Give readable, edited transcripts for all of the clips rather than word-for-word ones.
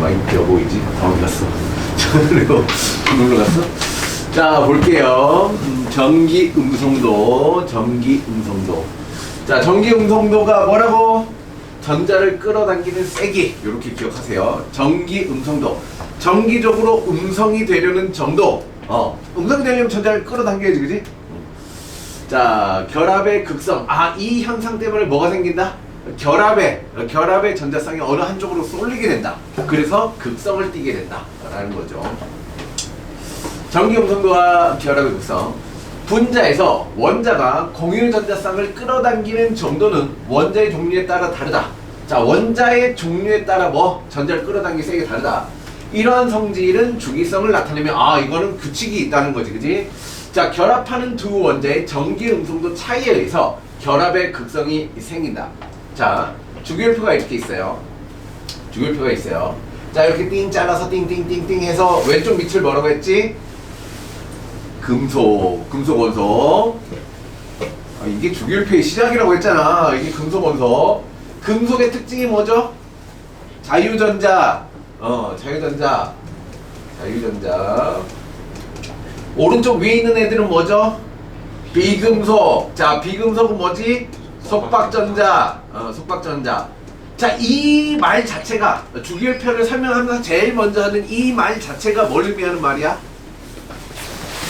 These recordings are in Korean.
많이 뛰어 보이지? 어디 갔어? 놀러 갔어? 자, 볼게요. 전기 음성도. 자, 전기 음성도가 뭐라고? 전자를 끌어당기는 세기. 이렇게 기억하세요. 전기 음성도. 정기적으로 음성이 되려는 정도. 음성이 되려면 전자를 끌어당겨야지, 그지? 자, 결합의 극성. 아, 이 현상 때문에 뭐가 생긴다? 결합의 전자쌍이 어느 한쪽으로 쏠리게 된다. 그래서 극성을 띠게 된다 라는 거죠. 전기 음성도와 결합의 극성. 분자에서 원자가 공유 전자쌍을 끌어당기는 정도는 원자의 종류에 따라 다르다. 자, 원자의 종류에 따라 전자를 끌어당기기 세게 다르다. 이러한 성질은 주기성을 나타내면 이거는 규칙이 있다는 거지, 그지? 자, 결합하는 두 원자의 전기 음성도 차이에 의해서 결합의 극성이 생긴다. 자, 주기율표가 이렇게 있어요. 자, 이렇게 띵 잘라서 띵띵띵띵 해서 왼쪽 밑을 뭐라고 했지? 금속 원소. 이게 주기율표의 시작이라고 했잖아. 이게 금속 원소. 금속의 특징이 뭐죠? 자유전자. 자유전자. 오른쪽 위에 있는 애들은 뭐죠? 비금속. 자, 비금속은 뭐지? 속박전자. 속박전자. 자, 이 말 자체가 주기율표를 설명하면서 제일 먼저 하는 이 말 자체가 뭘 의미하는 말이야?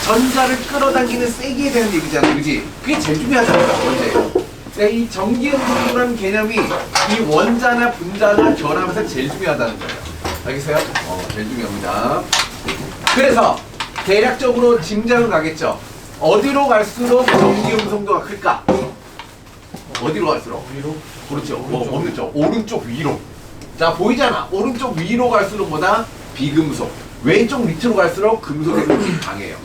전자를 끌어당기는 세기에 대한 얘기잖아, 그지? 그게 제일 중요하잖아, 원자에. 이 전기음성도라는 개념이 이 원자나 분자나 결합에서 제일 중요하다는 거예요. 알겠어요? 제일 중요합니다. 그래서 대략적으로 짐작은 가겠죠. 어디로 갈수록 전기음성도가 클까? 어디로 갈수록? 위로? 그렇죠. 없는 쪽. 오른쪽 위로. 자, 보이잖아. 오른쪽 위로 갈수록 뭐다? 비금속. 왼쪽 밑으로 갈수록 금속의 힘이 강해요.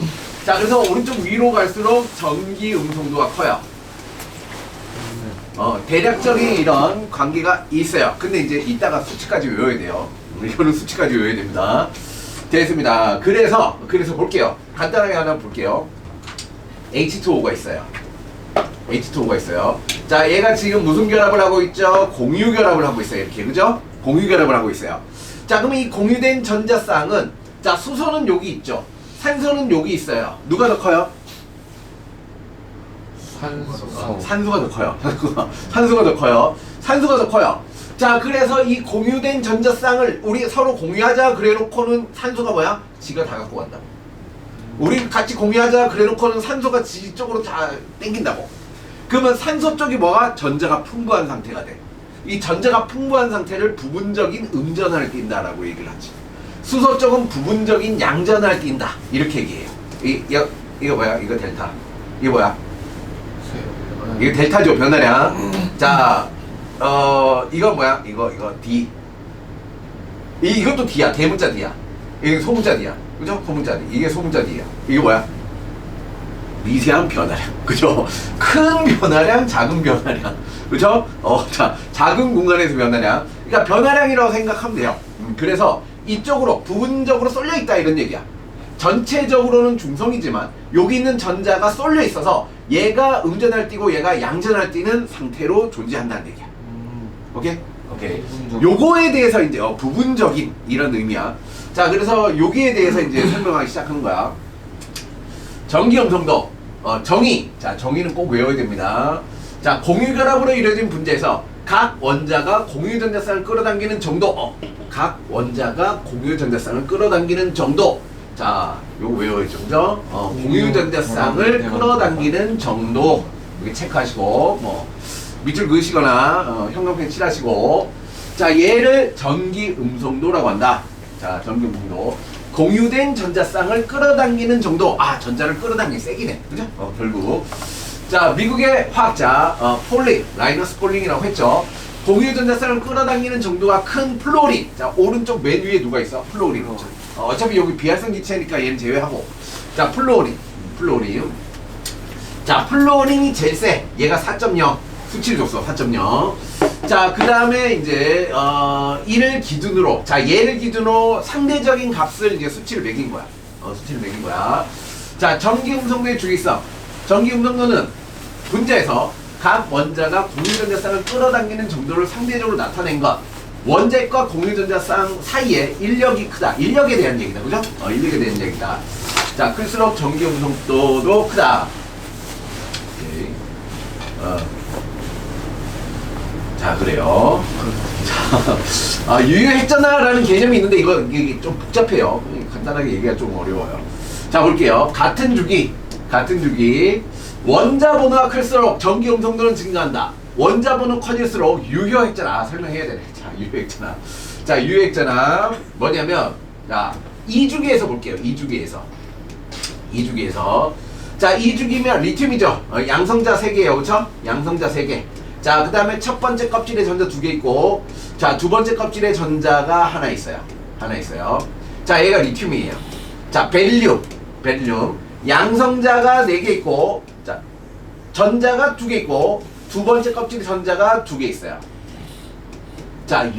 자, 그래서 오른쪽 위로 갈수록 전기 음성도가 커요. 대략적인 이런 관계가 있어요. 근데 이제 이따가 수치까지 외워야 돼요. 이거는 수치까지 외워야 됩니다. 됐습니다. 그래서 볼게요. 간단하게 하나 볼게요. H2O가 있어요. 자, 얘가 지금 무슨 결합을 하고 있죠? 공유 결합을 하고 있어요. 이렇게, 그죠? 공유 결합을 하고 있어요. 자, 그럼 이 공유된 전자쌍은, 자, 수소는 여기 있죠. 산소는 여기 있어요. 누가 더 커요? 산소가 더 커요. 산소가 더 커요. 자, 그래서 이 공유된 전자쌍을 우리 서로 공유하자 그래놓고는 산소가 뭐야? 지가 다 갖고 간다고. 우리 같이 공유하자 그래놓고는 산소가 지 쪽으로 다 땡긴다고. 그러면 산소 쪽이 뭐가? 전자가 풍부한 상태가 돼. 이 전자가 풍부한 상태를 부분적인 음전환을 띈다라고 얘기를 하지. 수소 쪽은 부분적인 양전환을 띈다. 이렇게 얘기해요. 이거 뭐야? 이거 델타. 이거 뭐야? 이거 델타죠, 변화량. 자, 이건 뭐야? 이거 D. 이것도 D야. 대문자 D야. 이게 소문자 D야. 그죠? 소문자 D. 이게 소문자 D야. 이게 뭐야? 미세한 변화량. 그죠? 큰 변화량, 작은 변화량. 그죠? 자, 작은 공간에서 변화량. 그러니까 변화량이라고 생각하면 돼요. 그래서 이쪽으로 부분적으로 쏠려 있다 이런 얘기야. 전체적으로는 중성이지만 여기 있는 전자가 쏠려 있어서 얘가 음전할 띄고 얘가 양전할 띄는 상태로 존재한다는 얘기야. 오케이? 요거에 대해서 이제 부분적인 이런 의미야. 자, 그래서 여기에 대해서 이제 설명하기 시작하는 거야. 전기 음성도. 정의. 자, 정의는 꼭 외워야 됩니다. 자, 공유결합으로 이루어진 분자에서 각 원자가 공유 전자쌍을 끌어당기는 정도. 각 원자가 공유 전자쌍을 끌어당기는 정도. 자, 요거 외워야죠, 그죠? 공유 전자쌍을 끌어당기는 정도. 여기 체크하시고, 밑줄 그으시거나, 형광펜 칠하시고. 자, 얘를 전기 음성도라고 한다. 자, 전기 음성도. 공유된 전자쌍을 끌어당기는 정도. 전자를 끌어당기기 세기네. 그죠? 결국. 자, 미국의 화학자, 라이너스 폴링이라고 했죠. 공유 전자쌍을 끌어당기는 정도가 큰 플로린. 자, 오른쪽 맨 위에 누가 있어? 플로린. 어차피 여기 비활성 기체니까 얘는 제외하고. 자, 플로린. 자, 플로린이 제일 세. 얘가 4.0. 수치를 줬어. 4.0. 자, 그 다음에 이제, 이를 기준으로, 자, 얘를 기준으로 상대적인 값을 이제 수치를 매긴 거야. 자, 전기음성도의 주기성. 전기음성도는 분자에서 각 원자가 공유 전자쌍을 끌어당기는 정도를 상대적으로 나타낸 것. 원자핵과 공유전자쌍 사이에 인력이 크다. 인력에 대한 얘기다. 그죠? 인력에 대한 얘기다. 자, 클수록 전기 운송도도 크다. 오케이. 자, 그래요. 자, 유효했잖아라는 개념이 있는데 이게 좀 복잡해요. 간단하게 얘기가 좀 어려워요. 자, 볼게요. 같은 주기. 원자번호가 클수록 전기 음성도는 증가한다. 원자번호 커질수록 유효했잖아. 설명해야 되네. 자, 유효했잖아. 자, 유효했잖아. 뭐냐면, 자, 2주기에서 볼게요. 2주기에서. 자, 2주기면 리튬이죠. 양성자 3개예요. 그쵸? 양성자 3개. 자, 그 다음에 첫 번째 껍질에 전자 2개 있고, 자, 두 번째 껍질에 전자가 하나 있어요. 자, 얘가 리튬이에요. 자, 베릴륨. 양성자가 4개 있고, 자, 전자가 2개 있고, 두 번째 껍질에 전자가 2개 있어요. 자,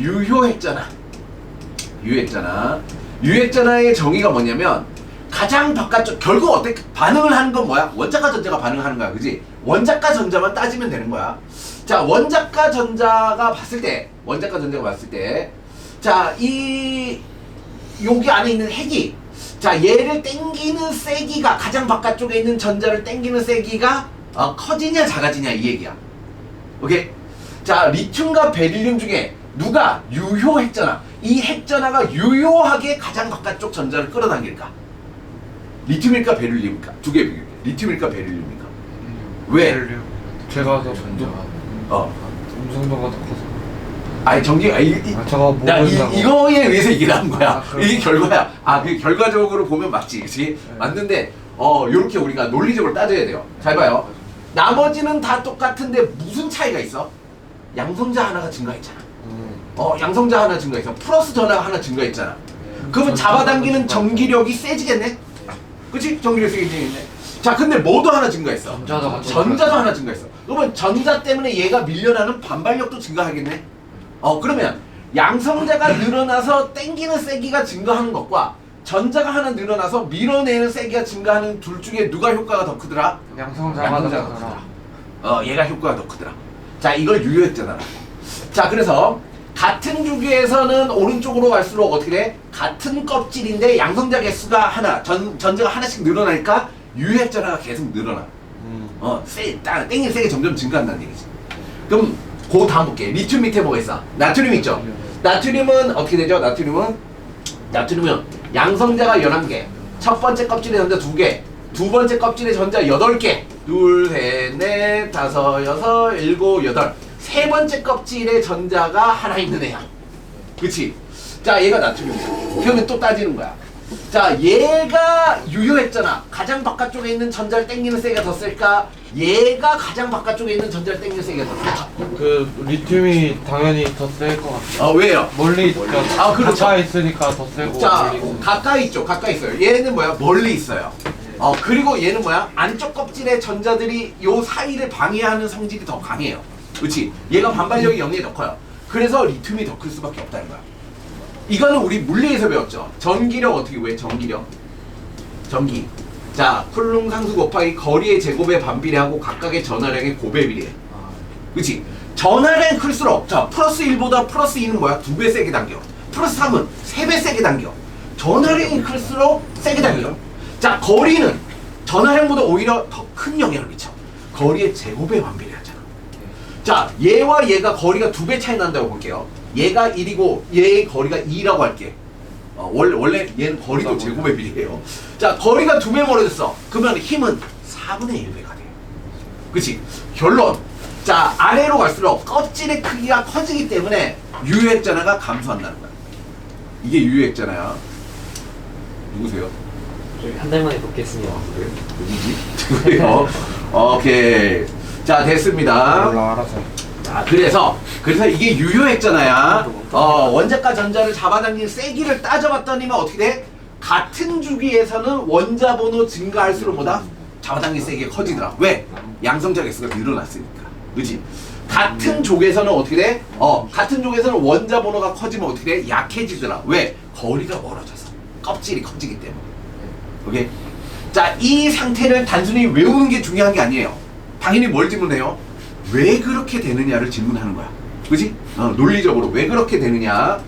유효했잖아의 정의가 뭐냐면, 가장 바깥쪽, 결국 어떻게 반응을 하는 건 뭐야? 원자과 전자가 반응하는 거야. 그지? 원자과 전자만 따지면 되는 거야. 자, 원자과 전자가 봤을 때, 자, 여기 안에 있는 핵이, 자, 얘를 땡기는 세기가, 가장 바깥쪽에 있는 전자를 땡기는 세기가 커지냐 작아지냐 이 얘기야. 오케이? 자, 리튬과 베릴륨 중에 누가 유효했잖아. 이 핵전화가 유효하게 가장 바깥쪽 전자를 끌어당길까? 리튬일까 베릴륨일까? 두 개 비교해. 리튬일까 베릴륨일까? 왜? 베릴륨. 제가 더 음성도가 더 커서. 아니 전기가 저거 모른다고. 이거에 의해서 이게 나온 거야. 그렇구나. 이게 결과야. 그 결과적으로 보면 맞지, 그렇지? 네. 맞는데 요렇게 우리가 논리적으로 따져야 돼요. 잘 봐요. 나머지는 다 똑같은데 무슨 차이가 있어? 양성자 하나가 증가했잖아. 양성자 하나 증가했어. 플러스 전화가 하나 증가했잖아. 그러면 잡아당기는 전기력이 세지겠네? 그치? 전기력이 세지겠네. 자, 근데 뭐도 하나 증가했어? 전자도 하나 증가했어. 그러면 전자 때문에 얘가 밀려나는 반발력도 증가하겠네? 그러면 양성자가 늘어나서 땡기는 세기가 증가하는 것과 전자가 하나 늘어나서 밀어내는 세기가 증가하는 둘 중에 누가 효과가 더 크더라? 양성자가 더 크더라. 얘가 효과가 더 크더라. 자, 이걸 유효했잖아. 자, 그래서 같은 주기에서는 오른쪽으로 갈수록 어떻게 돼? 같은 껍질인데 양성자 개수가 하나, 전자가 하나씩 늘어나니까 유효했잖아가 계속 늘어나. 땡기는 세게 점점 증가한다는 얘기지. 그럼 그 다음 볼게. 리튬 밑에 뭐가 있어? 나트륨 있죠? 나트륨은 어떻게 되죠? 나트륨은 양성자가 11개, 첫 번째 껍질에 전자 2개, 두 번째 껍질에 전자 8개, 둘, 셋, 넷, 다섯, 여섯, 일곱, 여덟. 세 번째 껍질에 전자가 하나 있는 애야. 그치? 자, 얘가 나트륨이야. 그러면 또 따지는 거야. 자, 얘가 유효했잖아. 가장 바깥쪽에 있는 전자를 땡기는 세기가 더 셀까? 얘가 가장 바깥쪽에 있는 전자를 땡기는 세기가 더 셀까? 그 리튬이 당연히 더 셀 것 같아요. 왜요? 멀리 있으니까 그렇죠. 가까이 있으니까 더 세고. 자, 멀리 있으니까. 가까이 있죠. 가까이 있어요. 얘는 뭐야? 멀리 있어요. 그리고 얘는 뭐야? 안쪽 껍질의 전자들이 요 사이를 방해하는 성질이 더 강해요. 그렇지? 얘가 반발력이 0이 더 커요. 그래서 리튬이 더 클 수밖에 없다는 거야. 이거는 우리 물리에서 배웠죠. 전기력 어떻게 왜 전기력? 전기. 자, 쿨룸 상수 곱하기 거리의 제곱에 반비례하고 각각의 전하량의 곱에 비례해. 그렇지? 전하량이 클수록 자, 플러스 1보다 플러스 2는 뭐야? 2배 세게 당겨. 플러스 3은 3배 세게 당겨. 전하량이 클수록 세게 당겨. 자, 거리는 전하량보다 오히려 더 큰 영향을 미쳐. 거리의 제곱에 반비례하잖아. 자, 얘와 얘가 거리가 2배 차이 난다고 볼게요. 얘가 1이고 얘의 거리가 2라고 할게. 원래 얘는 거리도 제곱에 비례해요. 자, 거리가 2배 멀어졌어. 그러면 힘은 4분의 1배가 돼. 그치? 결론. 자, 아래로 갈수록 껍질의 크기가 커지기 때문에 유효액전화가 감소한다는 거야. 이게 유효액전화야. 누구세요? 한 달 만에 돕겠습니다. 그래? 누구지? 누구예요? 오케이. 자, 됐습니다. 몰라 알아서. 자, 그래서 이게 유효했잖아요. 원자과 전자를 잡아당긴 세기를 따져봤더니만 어떻게 돼? 같은 주기에서는 원자 번호 증가할수록 뭐다? 잡아당긴 세기가 커지더라. 왜? 양성자 개수가 늘어났으니까. 그치? 같은 족에서는 어떻게 돼? 같은 족에서는 원자 번호가 커지면 어떻게 돼? 약해지더라. 왜? 거리가 멀어져서. 껍질이 커지기 때문에. 오케이? 자, 이 상태를 단순히 외우는 게 중요한 게 아니에요. 당연히 뭘 질문해요? 왜 그렇게 되느냐를 질문하는 거야. 그지? 논리적으로 왜 그렇게 되느냐.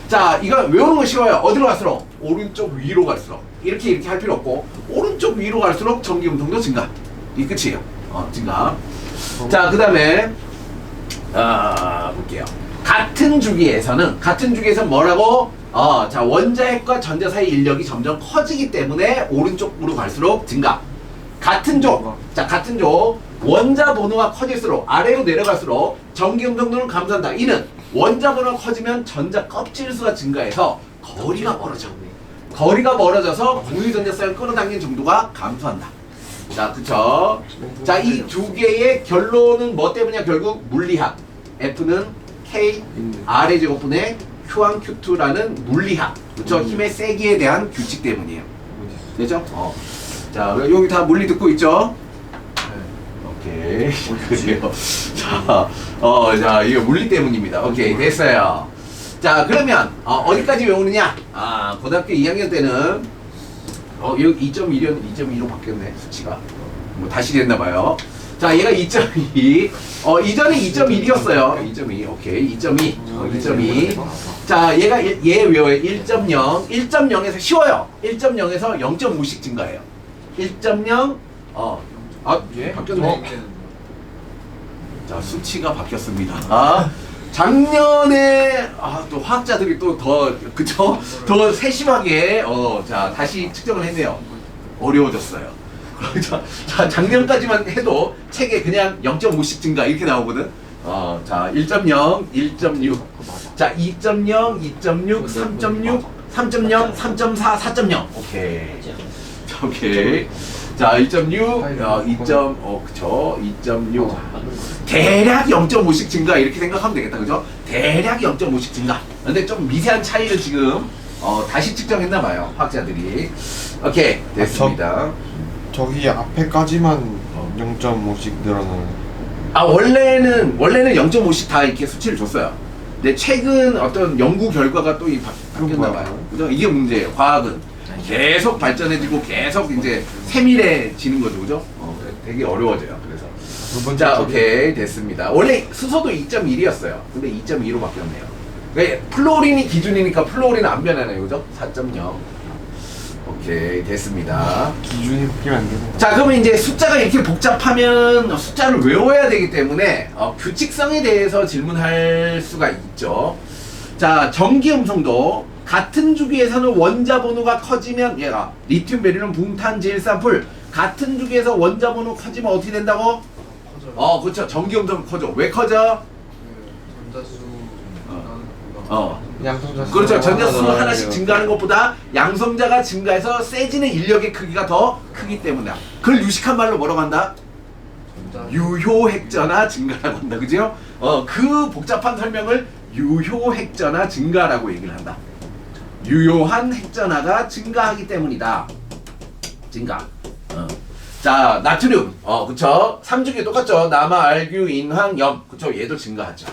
자, 이거 외우는 거 쉬워요. 어디로 갈수록? 오른쪽 위로 갈수록. 이렇게 할 필요 없고, 오른쪽 위로 갈수록 전기음성도 증가. 이 끝이에요. 증가. 자, 그 다음에, 볼게요. 같은 주기에서는 뭐라고? 자, 원자핵과 전자 사이 인력이 점점 커지기 때문에 오른쪽으로 갈수록 증가. 같은 조. 자, 같은 조. 원자 번호가 커질수록, 아래로 내려갈수록 전기음성도는 감소한다. 이는 원자 번호가 커지면 전자 껍질 수가 증가해서 거리가 멀어져. 거리가 멀어져서 공유전자쌍을 끌어당기는 정도가 감소한다. 자, 그쵸? 자, 이 두 개의 결론은 뭐 때문이야? 결국 물리학. F는 K, R의 제곱분의 Q1, Q2라는 물리학. 그쵸? 힘의 세기에 대한 규칙 때문이에요. 되죠? 자, 여기 다 물리 듣고 있죠? 오케이. 그래요. 자, 자, 이거 물리 때문입니다. 오케이, 됐어요. 자, 그러면, 어디까지 외우느냐? 고등학교 2학년 때는, 여기 2.2로 바뀌었네, 수치가. 뭐, 다시 됐나봐요. 자, 얘가 2.2. 이전에 2.1이었어요. 2.2. 오케이. 2.2. 2.2. 자, 얘 외워요. 1.0. 1.0에서 쉬워요. 1.0에서 0.5씩 증가해요. 1.0. 예? 바뀌었네. 자, 수치가 바뀌었습니다. 작년에 또 화학자들이 또 더 그쵸? 더 세심하게 자 다시 측정을 했네요. 어려워졌어요. 자, 작년까지만 해도 책에 그냥 0.5씩 증가 이렇게 나오거든. 자, 1.0, 1.6, 자, 2.0, 2.6, 3.6, 3.0, 3.4, 4.0. 오케이. 자, 오케이. 자, 1.6, 2.5, 그쵸? 2.6. 대략 0.5씩 증가 이렇게 생각하면 되겠다, 그죠? 대략 0.5씩 증가. 근데 좀 미세한 차이를 지금 다시 측정했나봐요, 화학자들이. 오케이, 됐습니다. 저기 앞에까지만 0.5씩 늘어나는. 원래는 0.5씩 다 이렇게 수치를 줬어요. 근데 최근 어떤 연구 결과가 또 바뀌었나봐요. 그죠? 이게 문제예요. 과학은 계속 발전해지고 계속 이제 세밀해지는 거죠, 그죠? 되게 어려워져요. 그래서 자, 오케이, 됐습니다. 원래 수소도 2.1이었어요. 근데 2.2로 바뀌었네요. 그러니까 플로린이 기준이니까 플로린은 안 변하네요, 그죠? 4.0. 오케이, 됐습니다. 기준이 바뀌면 안 되는. 자, 그러면 이제 숫자가 이렇게 복잡하면 숫자를 외워야 되기 때문에 규칙성에 대해서 질문할 수가 있죠. 자, 전기음성도 같은 주기에서는 원자 번호가 커지면 얘가 리튬, 베릴륨, 붕탄, 질산풀 같은 주기에서 원자 번호 커지면 어떻게 된다고? 커져요. 그렇죠. 전기음성 커져. 왜 커져? 전자수 양성자. 그렇죠. 전자수 하나씩 증가하는 것보다 양성자가 증가해서 세지는 인력의 크기가 더 크기 때문이다. 그걸 유식한 말로 뭐라고 한다? 유효핵전화 증가라고 한다. 그죠? 그 복잡한 설명을 유효핵전화 증가라고 얘기를 한다. 유효한 핵전화가 증가하기 때문이다. 증가. 자, 나트륨. 그쵸? 3주기 똑같죠? 남아, 알규, 인황, 염. 그쵸? 얘도 증가하죠.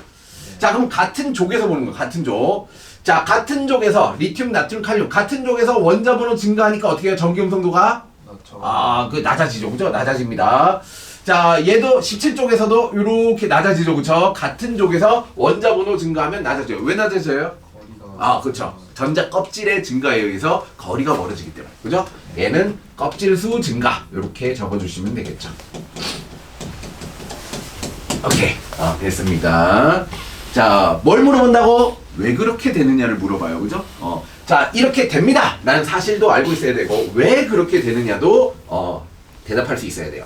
자, 그럼 같은 족에서 보는 거. 같은 족. 자, 같은 족에서 리튬, 나트륨, 칼륨. 같은 족에서 원자 번호 증가하니까 어떻게 해요? 전기음성도가? 낮아지죠. 그죠? 낮아집니다. 자, 얘도 17쪽에서도 이렇게 낮아지죠. 그쵸? 같은 족에서 원자 번호 증가하면 낮아져요. 왜 낮아져요? 그렇죠. 전자 껍질의 증가에 의해서 거리가 멀어지기 때문에. 그죠? 얘는 껍질 수 증가. 이렇게 적어주시면 되겠죠. 오케이. 됐습니다. 자, 뭘 물어본다고? 왜 그렇게 되느냐를 물어봐요. 그죠? 자, 이렇게 됩니다. 라는 사실도 알고 있어야 되고, 왜 그렇게 되느냐도 대답할 수 있어야 돼요.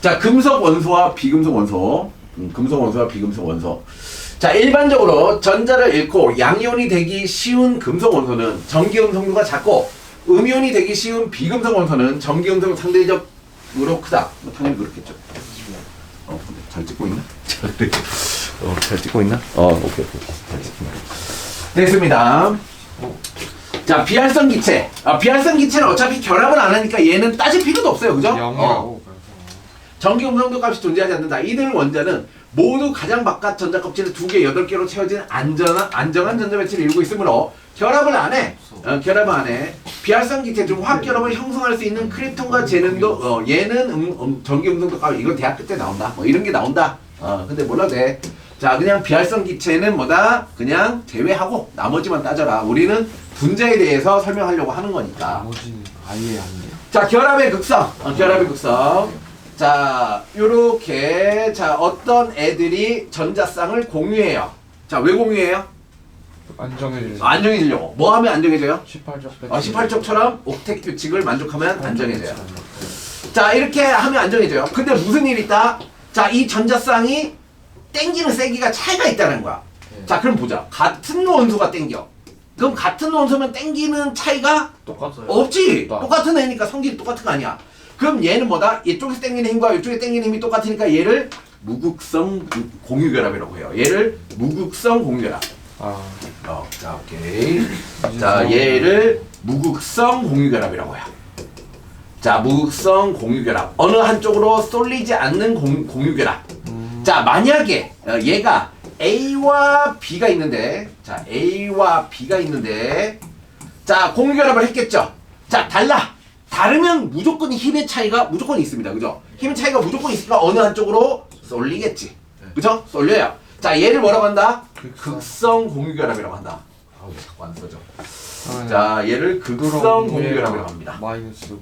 자, 금속 원소와 비금속 원소. 금속 원소와 비금속 원소. 자, 일반적으로 전자를 잃고 양이온이 되기 쉬운 금속 원소는 전기음성도가 작고, 음이온이 되기 쉬운 비금속 원소는 전기음성도 상대적으로 크다. 당연히 그렇겠죠. 잘 찍고 있나? 잘 찍고 있나? 오케이. 잘 찍고 됐습니다. 자, 비활성 기체. 비활성 기체는 어차피 결합을 안 하니까 얘는 따질 필요도 없어요. 그죠? 0이라고. 전기음성도 값이 존재하지 않는다. 이들 원자는 모두 가장 바깥 전자 껍질을 2개, 8개로 채워진 안정한 전자 배치를 이루고 있으므로 결합을 안 해. 결합을 안 해. 비활성 기체 중 화학 결합을 형성할 수 있는 크립톤과 제는도 얘는 전기음성도 값 이거 대학교 때 나온다. 뭐 이런 게 나온다. 근데 몰라도 돼. 자, 그냥 비활성 기체는 뭐다? 그냥 제외하고 나머지만 따져라. 우리는 분자에 대해서 설명하려고 하는 거니까. 나머지는 아예 안 돼요. 자, 결합의 극성. 결합의 극성. 자, 요렇게 자, 어떤 애들이 전자쌍을 공유해요. 자, 왜 공유해요? 안정해주세요. 안정해지려고. 뭐 하면 안정해져요? 18적 18쪽처럼 옥텟 규칙을 만족하면 안정해져요. 자, 이렇게 하면 안정해져요. 근데 무슨 일이 있다? 자, 이 전자쌍이 땡기는 세기가 차이가 있다는 거야. 자, 그럼 보자. 같은 원소가 땡겨. 그럼 같은 원소면 땡기는 차이가 똑같아요. 없지. 없다. 똑같은 애니까 성질이 똑같은 거 아니야. 그럼 얘는 뭐다? 이쪽에서 땡기는 힘과 이쪽에 땡기는 힘이 똑같으니까 얘를 무극성 공유결합이라고 해요. 얘를 무극성 공유결합. 아, 자, 오케이. 자, 얘를 무극성 공유결합이라고 해요. 자, 무극성 공유결합. 어느 한쪽으로 쏠리지 않는 공유결합. 자, 만약에 얘가 A와 B가 있는데, 자, A와 B가 있는데, 자, 공유결합을 했겠죠? 자, 다르면 무조건 힘의 차이가 무조건 있습니다. 그죠? 힘의 차이가 무조건 있으니까 어느 한쪽으로 쏠리겠지. 그죠? 쏠려요. 자, 얘를 뭐라고 한다? 극성 공유결합이라고 한다. 왜 자꾸 안 써져? 자, 얘를 극성 공유결합이라고 합니다. 마이너스.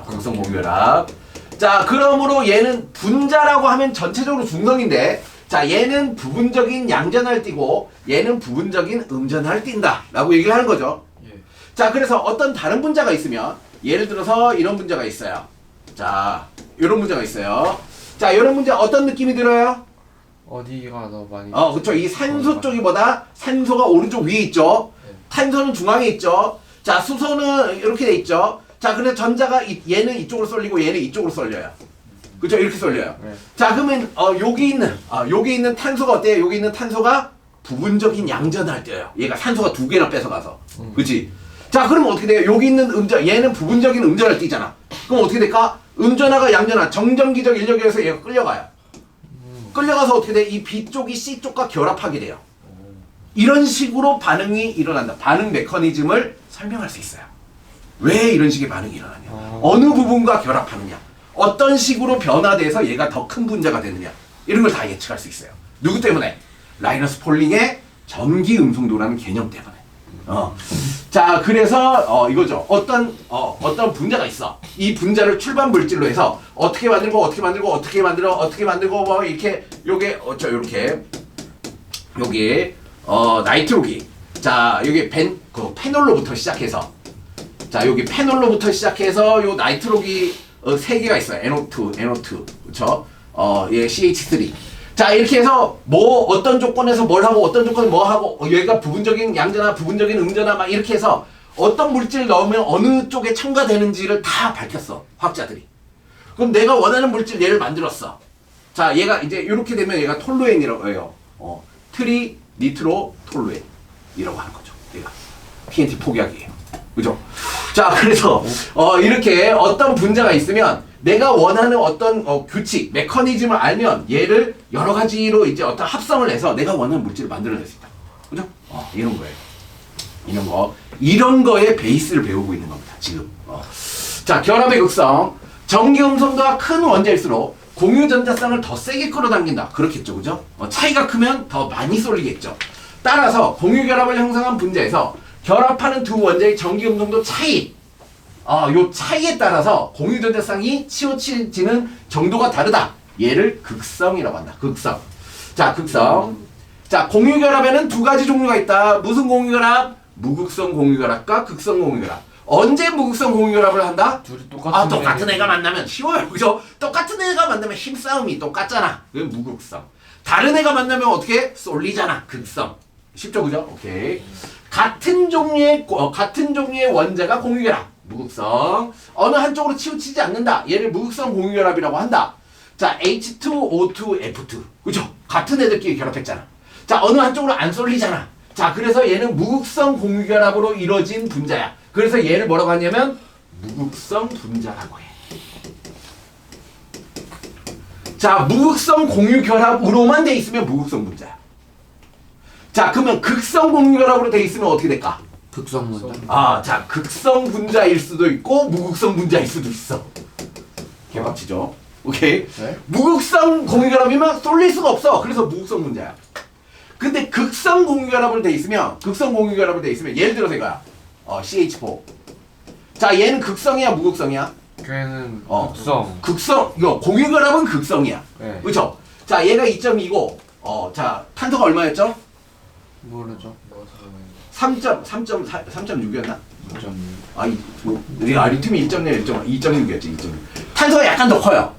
극성 공유결합. 자, 그러므로 얘는 분자라고 하면 전체적으로 중성인데, 자, 얘는 부분적인 양전을 띠고 얘는 부분적인 음전을 띈다 라고 얘기를 하는 거죠. 예. 자, 그래서 어떤 다른 분자가 있으면 예를 들어서 이런 분자가 있어요. 자, 이런 분자가 있어요. 자, 이런 분자 어떤 느낌이 들어요? 어디가 더 많이? 그쵸. 이 산소 쪽이 뭐다? 산소가 오른쪽 위에 있죠. 탄소는 중앙에 있죠. 자, 수소는 이렇게 돼 있죠. 자, 근데 전자가 얘는 이쪽으로 쏠리고 얘는 이쪽으로 쏠려요. 그죠? 이렇게 쏠려요. 네. 자, 그러면 여기 있는 탄소가 어때요? 여기 있는 탄소가 부분적인 양전을 띄어요. 얘가 산소가 2개나 뺏어가서. 그치? 자, 그럼 어떻게 돼요? 여기 있는 음전, 얘는 부분적인 음전을 띄잖아. 그럼 어떻게 될까? 음전하가 양전하, 정전기적 인력에 의해서 얘가 끌려가요. 끌려가서 어떻게 돼? 이 B쪽이 C쪽과 결합하게 돼요. 이런 식으로 반응이 일어난다. 반응 메커니즘을 설명할 수 있어요. 왜 이런 식의 반응이 일어나냐? 어느 부분과 결합하느냐? 어떤 식으로 변화돼서 얘가 더 큰 분자가 되느냐? 이런 걸 다 예측할 수 있어요. 누구 때문에? 라이너스 폴링의 전기 음성도라는 개념 때문에. 자, 그래서 이거죠. 어떤 분자가 있어. 이 분자를 출발 물질로 해서 어떻게 만들고 뭐 이렇게 요게 요렇게 여기 나이트로기. 자, 여기 페놀로부터 시작해서 자, 여기 페놀로부터 시작해서 요 나이트로기 3개가 있어요. NO2, 그렇죠? 얘 CH3. 자, 이렇게 해서 뭐 어떤 조건에서 뭘 하고 어떤 조건에 뭐 하고 얘가 부분적인 양전화, 부분적인 음전화 막 이렇게 해서 어떤 물질을 넣으면 어느 쪽에 첨가되는지를 다 밝혔어. 화학자들이. 그럼 내가 원하는 물질 얘를 만들었어. 자, 얘가 이제 이렇게 되면 얘가 톨루엔이라고 해요. 트리 니트로 톨루엔이라고 하는 거죠. 얘가 TNT 폭약이에요. 그죠? 자, 그래서 이렇게 어떤 분자가 있으면 내가 원하는 어떤 규칙, 메커니즘을 알면 얘를 여러 가지로 이제 어떤 합성을 해서 내가 원하는 물질을 만들어낼 수 있다. 그죠? 이런 거예요. 이런 거에 베이스를 배우고 있는 겁니다. 지금. 자, 결합의 극성. 전기음성도가 큰 원자일수록 공유전자쌍을 더 세게 끌어당긴다. 그렇겠죠. 그죠? 차이가 크면 더 많이 쏠리겠죠. 따라서 공유결합을 형성한 분자에서 결합하는 두 원자의 전기음성도 차이. 요 차이에 따라서 공유전자쌍이 치우쳐지는 정도가 다르다. 얘를 극성이라고 한다. 극성. 자, 극성. 자, 공유결합에는 두 가지 종류가 있다. 무슨 공유결합? 무극성 공유결합과 극성 공유결합. 언제 무극성 공유결합을 한다? 둘이 똑같은 똑같은 애가 만나면 쉬워요. 그죠? 똑같은 애가 만나면 힘싸움이 똑같잖아. 그건 무극성. 다른 애가 만나면 어떻게? 쏠리잖아. 극성. 쉽죠? 그죠? 오케이. 같은 종류의 원자가 공유결합. 무극성. 어느 한쪽으로 치우치지 않는다. 얘를 무극성 공유결합이라고 한다. 자, H2O2F2. 그죠? 같은 애들끼리 결합했잖아. 자, 어느 한쪽으로 안 쏠리잖아. 자, 그래서 얘는 무극성 공유결합으로 이루어진 분자야. 그래서 얘를 뭐라고 하냐면 무극성 분자라고 해. 자, 무극성 공유결합으로만 돼 있으면 무극성 분자야. 자, 그러면 극성 공유결합으로 돼 있으면 어떻게 될까? 극성 분자. 자, 극성 분자일 수도 있고 무극성 분자일 수도 있어. 개박치죠. 오케이? 네? 무극성 공유결합이면 쏠릴 수가 없어. 그래서 무극성 분자야. 근데 극성 공유결합을 돼 있으면 예를 들어서 이거야. CH4. 자, 얘는 극성이야, 무극성이야? 걔는 어. 극성. 이거 공유결합은 극성이야. 네. 그렇죠? 자, 얘가 2.2고 자, 탄소가 얼마였죠? 모르죠. 3.6이었나? 5.6. 리튬이 2.6이었지. 2.6. 탄소가 약간 더 커요.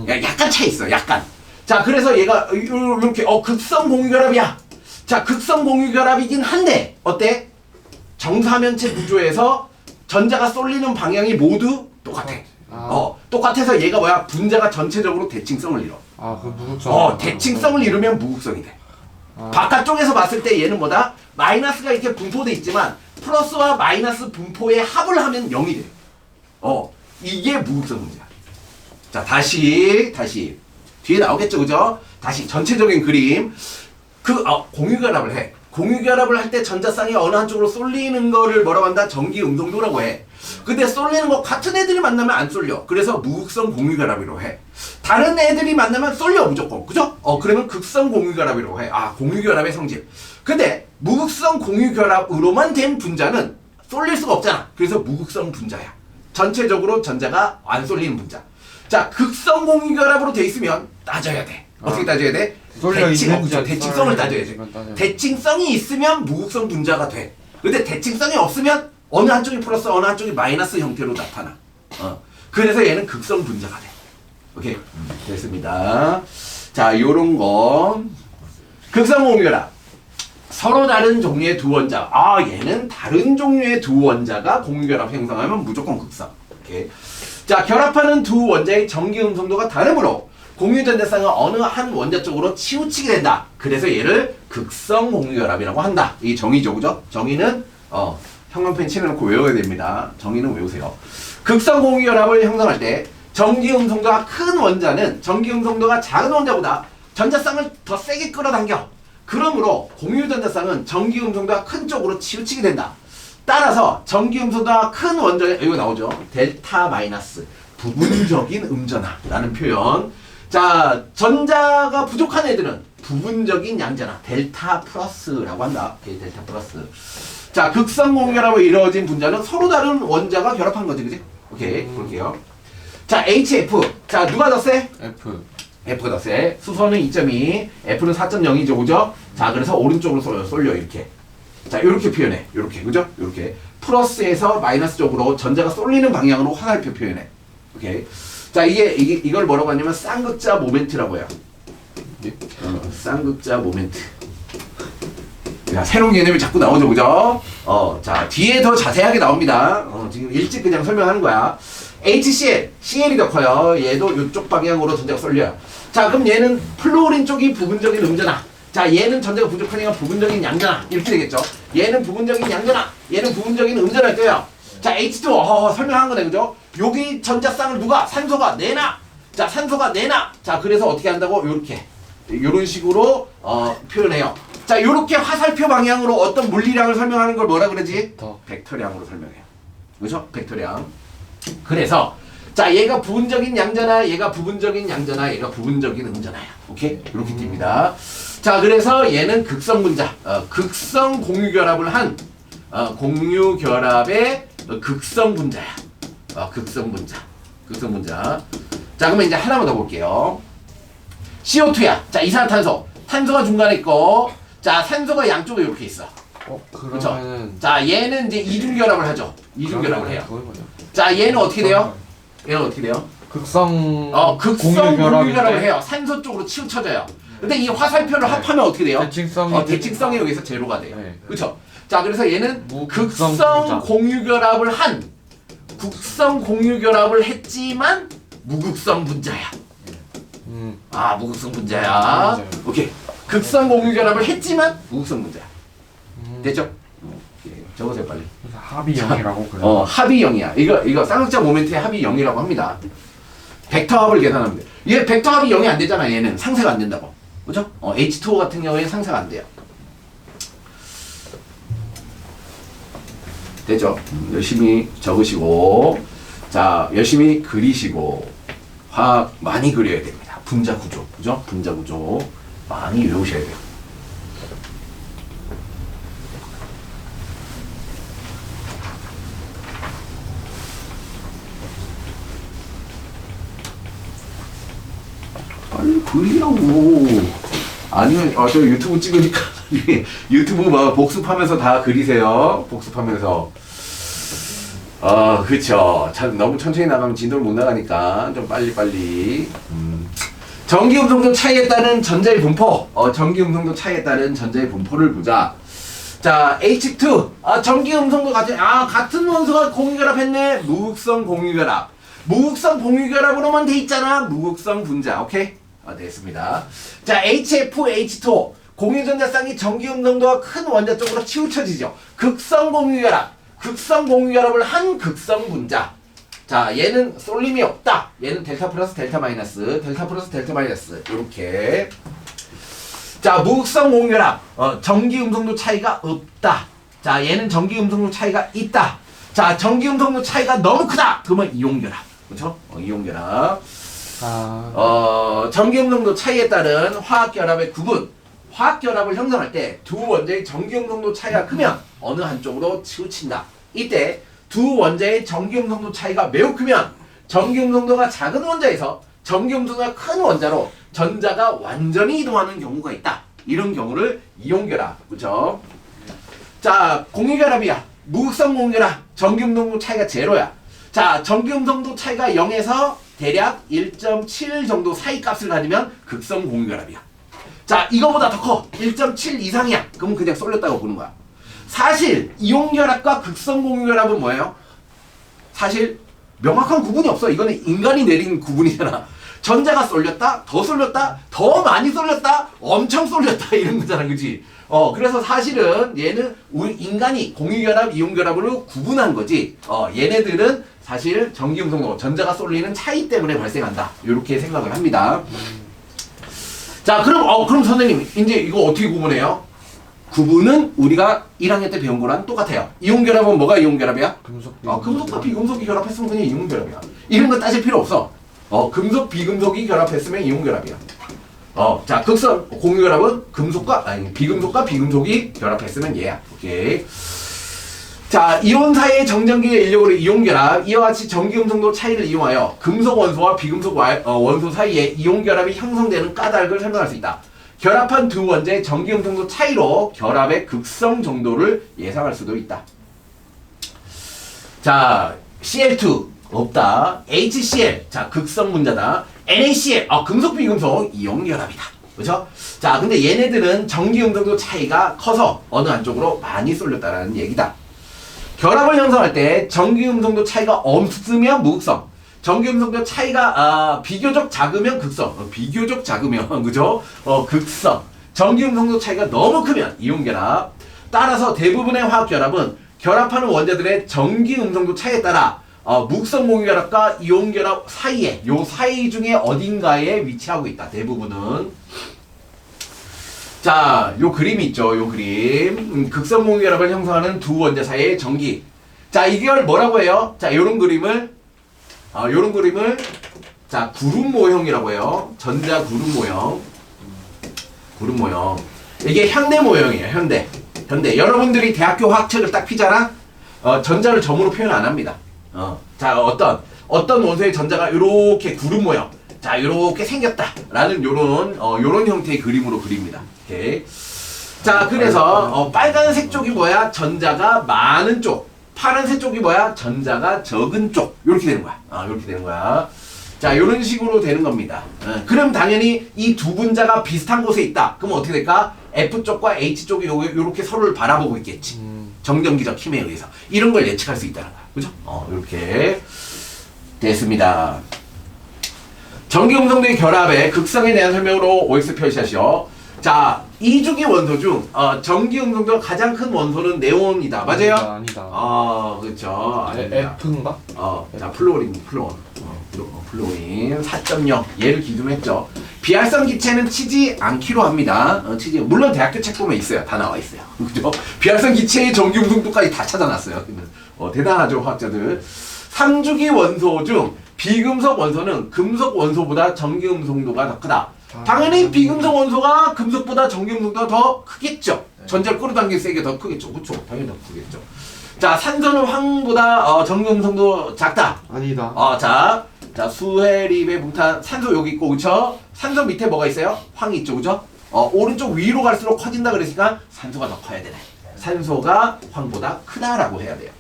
약간 차 있어. 약간. 자, 그래서 얘가 이렇게 극성 공유결합이야. 자, 극성 공유결합이긴 한데 어때? 정사면체 구조에서 전자가 쏠리는 방향이 모두 똑같아. 똑같아서 얘가 뭐야? 분자가 전체적으로 대칭성을 이뤄. 그 무극성. 대칭성을 이루면 무극성이 돼. 바깥쪽에서 봤을 때 얘는 뭐다? 마이너스가 이렇게 분포돼 있지만 플러스와 마이너스 분포의 합을 하면 0이 돼. 이게 무극성 문제야. 자, 다시 뒤에 나오겠죠, 그죠? 다시 전체적인 그림. 공유결합을 해. 공유결합을 할 때 전자쌍이 어느 한쪽으로 쏠리는 거를 뭐라고 한다? 전기음성도라고 해. 근데 쏠리는 거 같은 애들이 만나면 안 쏠려. 그래서 무극성 공유결합이라고 해. 다른 애들이 만나면 쏠려 무조건. 그죠? 그러면 극성 공유결합이라고 해. 공유결합의 성질. 근데 무극성 공유결합으로만 된 분자는 쏠릴 수가 없잖아. 그래서 무극성 분자야. 전체적으로 전자가 안 쏠리는 분자. 자, 극성 공유결합으로 돼 있으면 따져야 돼. 어떻게 따져야 돼? 대칭성을 따져야 돼. 대칭성이 있으면 무극성 분자가 돼. 근데 대칭성이 없으면 어느 한쪽이 플러스 어느 한쪽이 마이너스 형태로 나타나. 그래서 얘는 극성 분자가 돼. 오케이. 됐습니다. 자, 요런 거. 극성 공유결합. 서로 다른 종류의 두 원자. 얘는 다른 종류의 두 원자가 공유결합 형성하면 무조건 극성. 오케이. 자, 결합하는 두 원자의 전기 음성도가 다르므로 공유전자쌍은 어느 한 원자 쪽으로 치우치게 된다. 그래서 얘를 극성 공유결합이라고 한다. 이 정의죠, 그죠? 정의는 형광펜 칠해놓고 외워야 됩니다. 정의는 외우세요. 극성 공유결합을 형성할 때 전기 음성도가 큰 원자는 전기 음성도가 작은 원자보다 전자쌍을 더 세게 끌어당겨. 그러므로 공유전자쌍은 전기 음성도가 큰 쪽으로 치우치게 된다. 따라서 전기 음성도가 큰 원자에 이거 나오죠. 델타 마이너스 부분적인 음전하라는 표현. 자, 전자가 부족한 애들은 부분적인 양전하 델타 플러스라고 한다. 오케이, 델타 플러스. 자, 극성 공유결합으로 이루어진 분자는 서로 다른 원자가 결합한 거지, 그지? 오케이, 볼게요. 자, HF. 자, 누가 더 세? F가 더 세. 수소는 2.2, F는 4.0이죠, 그죠? 자, 그래서 오른쪽으로 쏠려, 이렇게. 자, 요렇게 표현해. 요렇게, 그죠? 요렇게. 플러스에서 마이너스 쪽으로 전자가 쏠리는 방향으로 화살표 표현해. 오케이. 자, 이걸 뭐라고 하냐면 쌍극자 모멘트라고 해요. 쌍극자 모멘트. 야, 새로운 개념이 자꾸 나오죠, 그죠? 자, 뒤에 더 자세하게 나옵니다. 지금 일찍 그냥 설명하는 거야. HCl, CL이 더 커요. 얘도 이쪽 방향으로 전자가 쏠려요. 자, 그럼 얘는 플로린 쪽이 부분적인 음전하. 자, 얘는 전자가 부족하니까 부분적인 양전하. 이렇게 되겠죠. 얘는 부분적인 양전하, 얘는 부분적인 음전할 거예요. 자, H2O 설명한 거네, 그죠? 여기 전자쌍을 누가? 산소가 내놔. 자, 산소가 내놔. 자, 그래서 어떻게 한다고? 요렇게. 요런 식으로 표현해요. 자, 요렇게 화살표 방향으로 어떤 물리량을 설명하는 걸 뭐라 그러지? 벡터량으로 설명해요. 그죠? 벡터량. 그래서 자, 얘가 부분적인 양전하, 얘가 부분적인 양전하, 얘가 부분적인 음전하야. 오케이? 이렇게 띱니다. 자, 그래서 얘는 극성 분자, 극성 공유결합을 한 공유결합의 극성 분자야. 극성 분자. 자, 그러면 이제 하나만 더 볼게요. CO2야. 자, 이산화탄소. 탄소가 중간에 있고, 자, 산소가 양쪽에 이렇게 있어. 그러면은. 자, 얘는 이제 이중결합을 하죠. 이중결합을 해요. 자, 얘는 어떻게 돼요? 극성. 극성 공유결합을 해요. 산소 쪽으로 치우쳐져요. 근데 이 화살표를 합하면 어떻게 돼요? 대칭성이 여기서 제로가 돼요. 그렇죠? 자, 그래서 얘는 극성 공유결합을 한 극성 공유결합을 했지만 무극성 분자야. 무극성 분자야. 오케이. 극성 공유결합을 했지만 무극성 분자야. 됐죠? 적으세요, 빨리. 그래서 합이 0이라고 그래요. 합이 0이야. 이거 쌍극자 모멘트의 합이 0이라고 합니다. 벡터 합을 계산하면 돼. 얘 벡터 합이 0이 안 되잖아. 얘는 상쇄가 안 된다고. 그죠? H2O 같은 경우에 상쇄가 안 돼요. 됐죠? 열심히 적으시고, 자, 열심히 그리시고, 화학 많이 그려야 됩니다. 분자 구조, 그죠? 분자 구조 많이 외우셔야 돼요. 빨리 그리라고. 아니면 저 유튜브 찍으니까 유튜브 막 복습하면서 다 그리세요. 복습하면서. 그쵸. 너무 천천히 나가면 진도를 못 나가니까 좀 빨리. 전기 음성도 차이에 따른 전자의 분포. 전기 음성도 차이에 따른 전자의 분포를 보자. 자, H2. 전기 음성도 같은 원소가 공유결합했네. 무극성 공유결합. 무극성 공유결합으로만 돼 있잖아. 무극성 분자. 오케이? 됐습니다. 자, HF, H2. 공유전자쌍이 전기 음성도가 큰 원자 쪽으로 치우쳐지죠. 극성 공유결합. 극성 공유결합을 한 극성 분자. 자, 얘는 쏠림이 없다. 얘는 델타 플러스 델타 마이너스, 델타 플러스 델타 마이너스. 요렇게. 자, 무극성 공유결합. 전기 음성도 차이가 없다. 자, 얘는 전기 음성도 차이가 있다. 자, 전기 음성도 차이가 너무 크다. 그러면 이온결합. 그렇죠? 이온결합. 전기 음성도 차이에 따른 화학결합의 구분. 화학결합을 형성할 때 두 원자의 전기 음성도 차이가 크면 어느 한쪽으로 치우친다. 이때 두 원자의 전기 음성도 차이가 매우 크면 전기 음성도가 작은 원자에서 전기 음성도가 큰 원자로 전자가 완전히 이동하는 경우가 있다. 이런 경우를 이온결합. 그렇죠? 자, 공유결합이야. 무극성 공유결합. 전기 음성도 차이가 제로야. 자, 전기 음성도 차이가 0에서 대략 1.7 정도 사이 값을 가지면 극성 공유결합이야. 자, 이거보다 더 커. 1.7 이상이야. 그럼 그냥 쏠렸다고 보는 거야. 사실 이온결합과 극성 공유결합은 뭐예요? 사실 명확한 구분이 없어. 이거는 인간이 내린 구분이잖아. 전자가 쏠렸다, 더 쏠렸다, 더 많이 쏠렸다, 엄청 쏠렸다 이런 거잖아, 그지? 그래서 사실은 얘는 우리 인간이 공유결합, 이온결합으로 구분한 거지. 얘네들은 사실 전기음성도 전자가 쏠리는 차이 때문에 발생한다. 이렇게 생각을 합니다. 자, 그럼 선생님, 이제 이거 어떻게 구분해요? 구분은 우리가 1학년 때 배운 거랑 똑같아요. 이온결합은 뭐가 이온결합이야? 금속과 비금속이 결합했으면 그냥 이온결합이야. 이런 거 따질 필요 없어. 금속, 비금속이 결합했으면 이온결합이야. 자, 극성 공유결합은 비금속과 비금속이 결합했으면 얘야. 오케이. 자, 이온 사이의 정전기의 인력으로 이온결합. 이와 같이 전기음성도 차이를 이용하여 금속 원소와 비금속 원소 사이에 이온결합이 형성되는 까닭을 설명할 수 있다. 결합한 두 원자의 전기음성도 차이로 결합의 극성 정도를 예상할 수도 있다. 자, Cl2 없다. HCl, 자, 극성 분자다. NaCl, 금속 비금속 이온결합이다. 그렇죠? 자, 근데 얘네들은 전기음성도 차이가 커서 어느 한쪽으로 많이 쏠렸다는 얘기다. 결합을 형성할 때 전기음성도 차이가 없으면 무극성, 전기음성도 차이가 비교적 작으면 극성, 비교적 작으면 그죠? 극성, 전기음성도 차이가 너무 크면 이온결합. 따라서 대부분의 화학결합은 결합하는 원자들의 전기음성도 차이에 따라 무극성 공유결합과 이온결합 사이에, 요 사이 중에 어딘가에 위치하고 있다. 대부분은. 자, 요 그림 있죠. 요 그림. 극성 공유결합을 형성하는 두 원자 사이의 전기. 자, 이걸 뭐라고 해요? 자, 요런 그림을 자, 구름 모형이라고 해요. 전자 구름 모형. 구름 모형. 이게 현대 모형이에요. 현대. 여러분들이 대학교 화학책을 딱 피잖아. 전자를 점으로 표현 안 합니다. 자, 어떤 원소의 전자가 요렇게 구름 모형. 자, 요렇게 생겼다라는 요런 형태의 그림으로 그립니다. 오케이. 자, 그래서 빨간색 쪽이 뭐야? 전자가 많은 쪽. 파란색 쪽이 뭐야? 전자가 적은 쪽. 요렇게 되는 거야. 요렇게 되는 거야. 자, 요런 식으로 되는 겁니다. 그럼 당연히 이 두 분자가 비슷한 곳에 있다. 그럼 어떻게 될까? F쪽과 H쪽이 요렇게 서로를 바라보고 있겠지. 정전기적 힘에 의해서. 이런 걸 예측할 수 있다는 거야. 그죠? 요렇게 됐습니다. 전기음성도의 결합의 극성에 대한 설명으로 OX 표시하시오. 자, 이주기 원소 중 전기음성도가 가장 큰 원소는 네온이다. 맞아요? 아니다. 그렇죠. 아닙니다. F인가? 자, 플로린. 4.0 얘를 기준으로 했죠. 비활성 기체는 치지 않기로 합니다. 물론 대학교 책 보면 있어요. 다 나와 있어요. 그죠? 비활성 기체의 전기음성도까지 다 찾아놨어요. 대단하죠, 화학자들. 3주기 원소 중 비금속 원소는 금속 원소보다 전기음성도가 더 크다. 당연히 비금속 원소가 금속보다 전기음성도가 더 크겠죠. 전자를 끌어당기는 세게 더 크겠죠. 그렇죠. 당연히 더 크겠죠. 자, 산소는 황보다 전기음성도 작다. 아니다. 자, 수해립의 붕탄 산소 여기 있고, 그쵸? 산소 밑에 뭐가 있어요? 황이 있죠, 그죠? 오른쪽 위로 갈수록 커진다 그랬으니까 산소가 더 커야 되네. 산소가 황보다 크다라고 해야 돼요.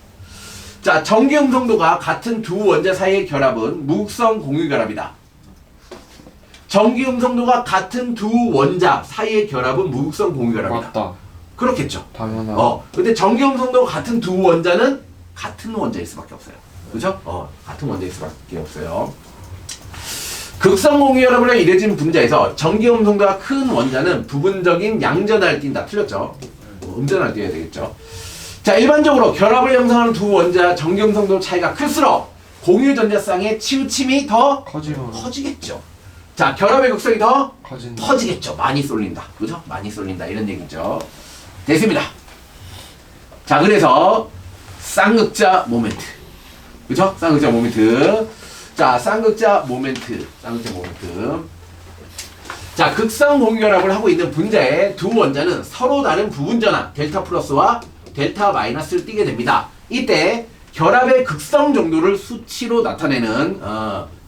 자, 전기음성도가 같은 두 원자 사이의 결합은 무극성 공유 결합이다. 전기음성도가 같은 두 원자 사이의 결합은 무극성 공유 결합이다. 맞다. 그렇겠죠. 당연하다. 근데 전기음성도가 같은 두 원자는 같은 원자일 수밖에 없어요. 그죠? 같은 원자일 수밖에 없어요. 극성 공유 결합으로 이루어진 분자에서 전기음성도가 큰 원자는 부분적인 양전하를 띈다. 틀렸죠? 음전하를 띄어야 되겠죠. 자, 일반적으로 결합을 형성하는 두 원자 전기음성도 차이가 클수록 공유 전자쌍의 치우침이 더 커지겠죠. 자, 결합의 극성이 더 커지겠죠. 많이 쏠린다. 그죠? 많이 쏠린다. 이런 얘기죠. 됐습니다. 자, 그래서 쌍극자 모멘트. 그죠? 쌍극자 모멘트. 자, 쌍극자 모멘트. 자, 극성 공유결합을 하고 있는 분자의 두 원자는 서로 다른 부분전압 델타 플러스와 델타 마이너스를 띠게 됩니다. 이때 결합의 극성 정도를 수치로 나타내는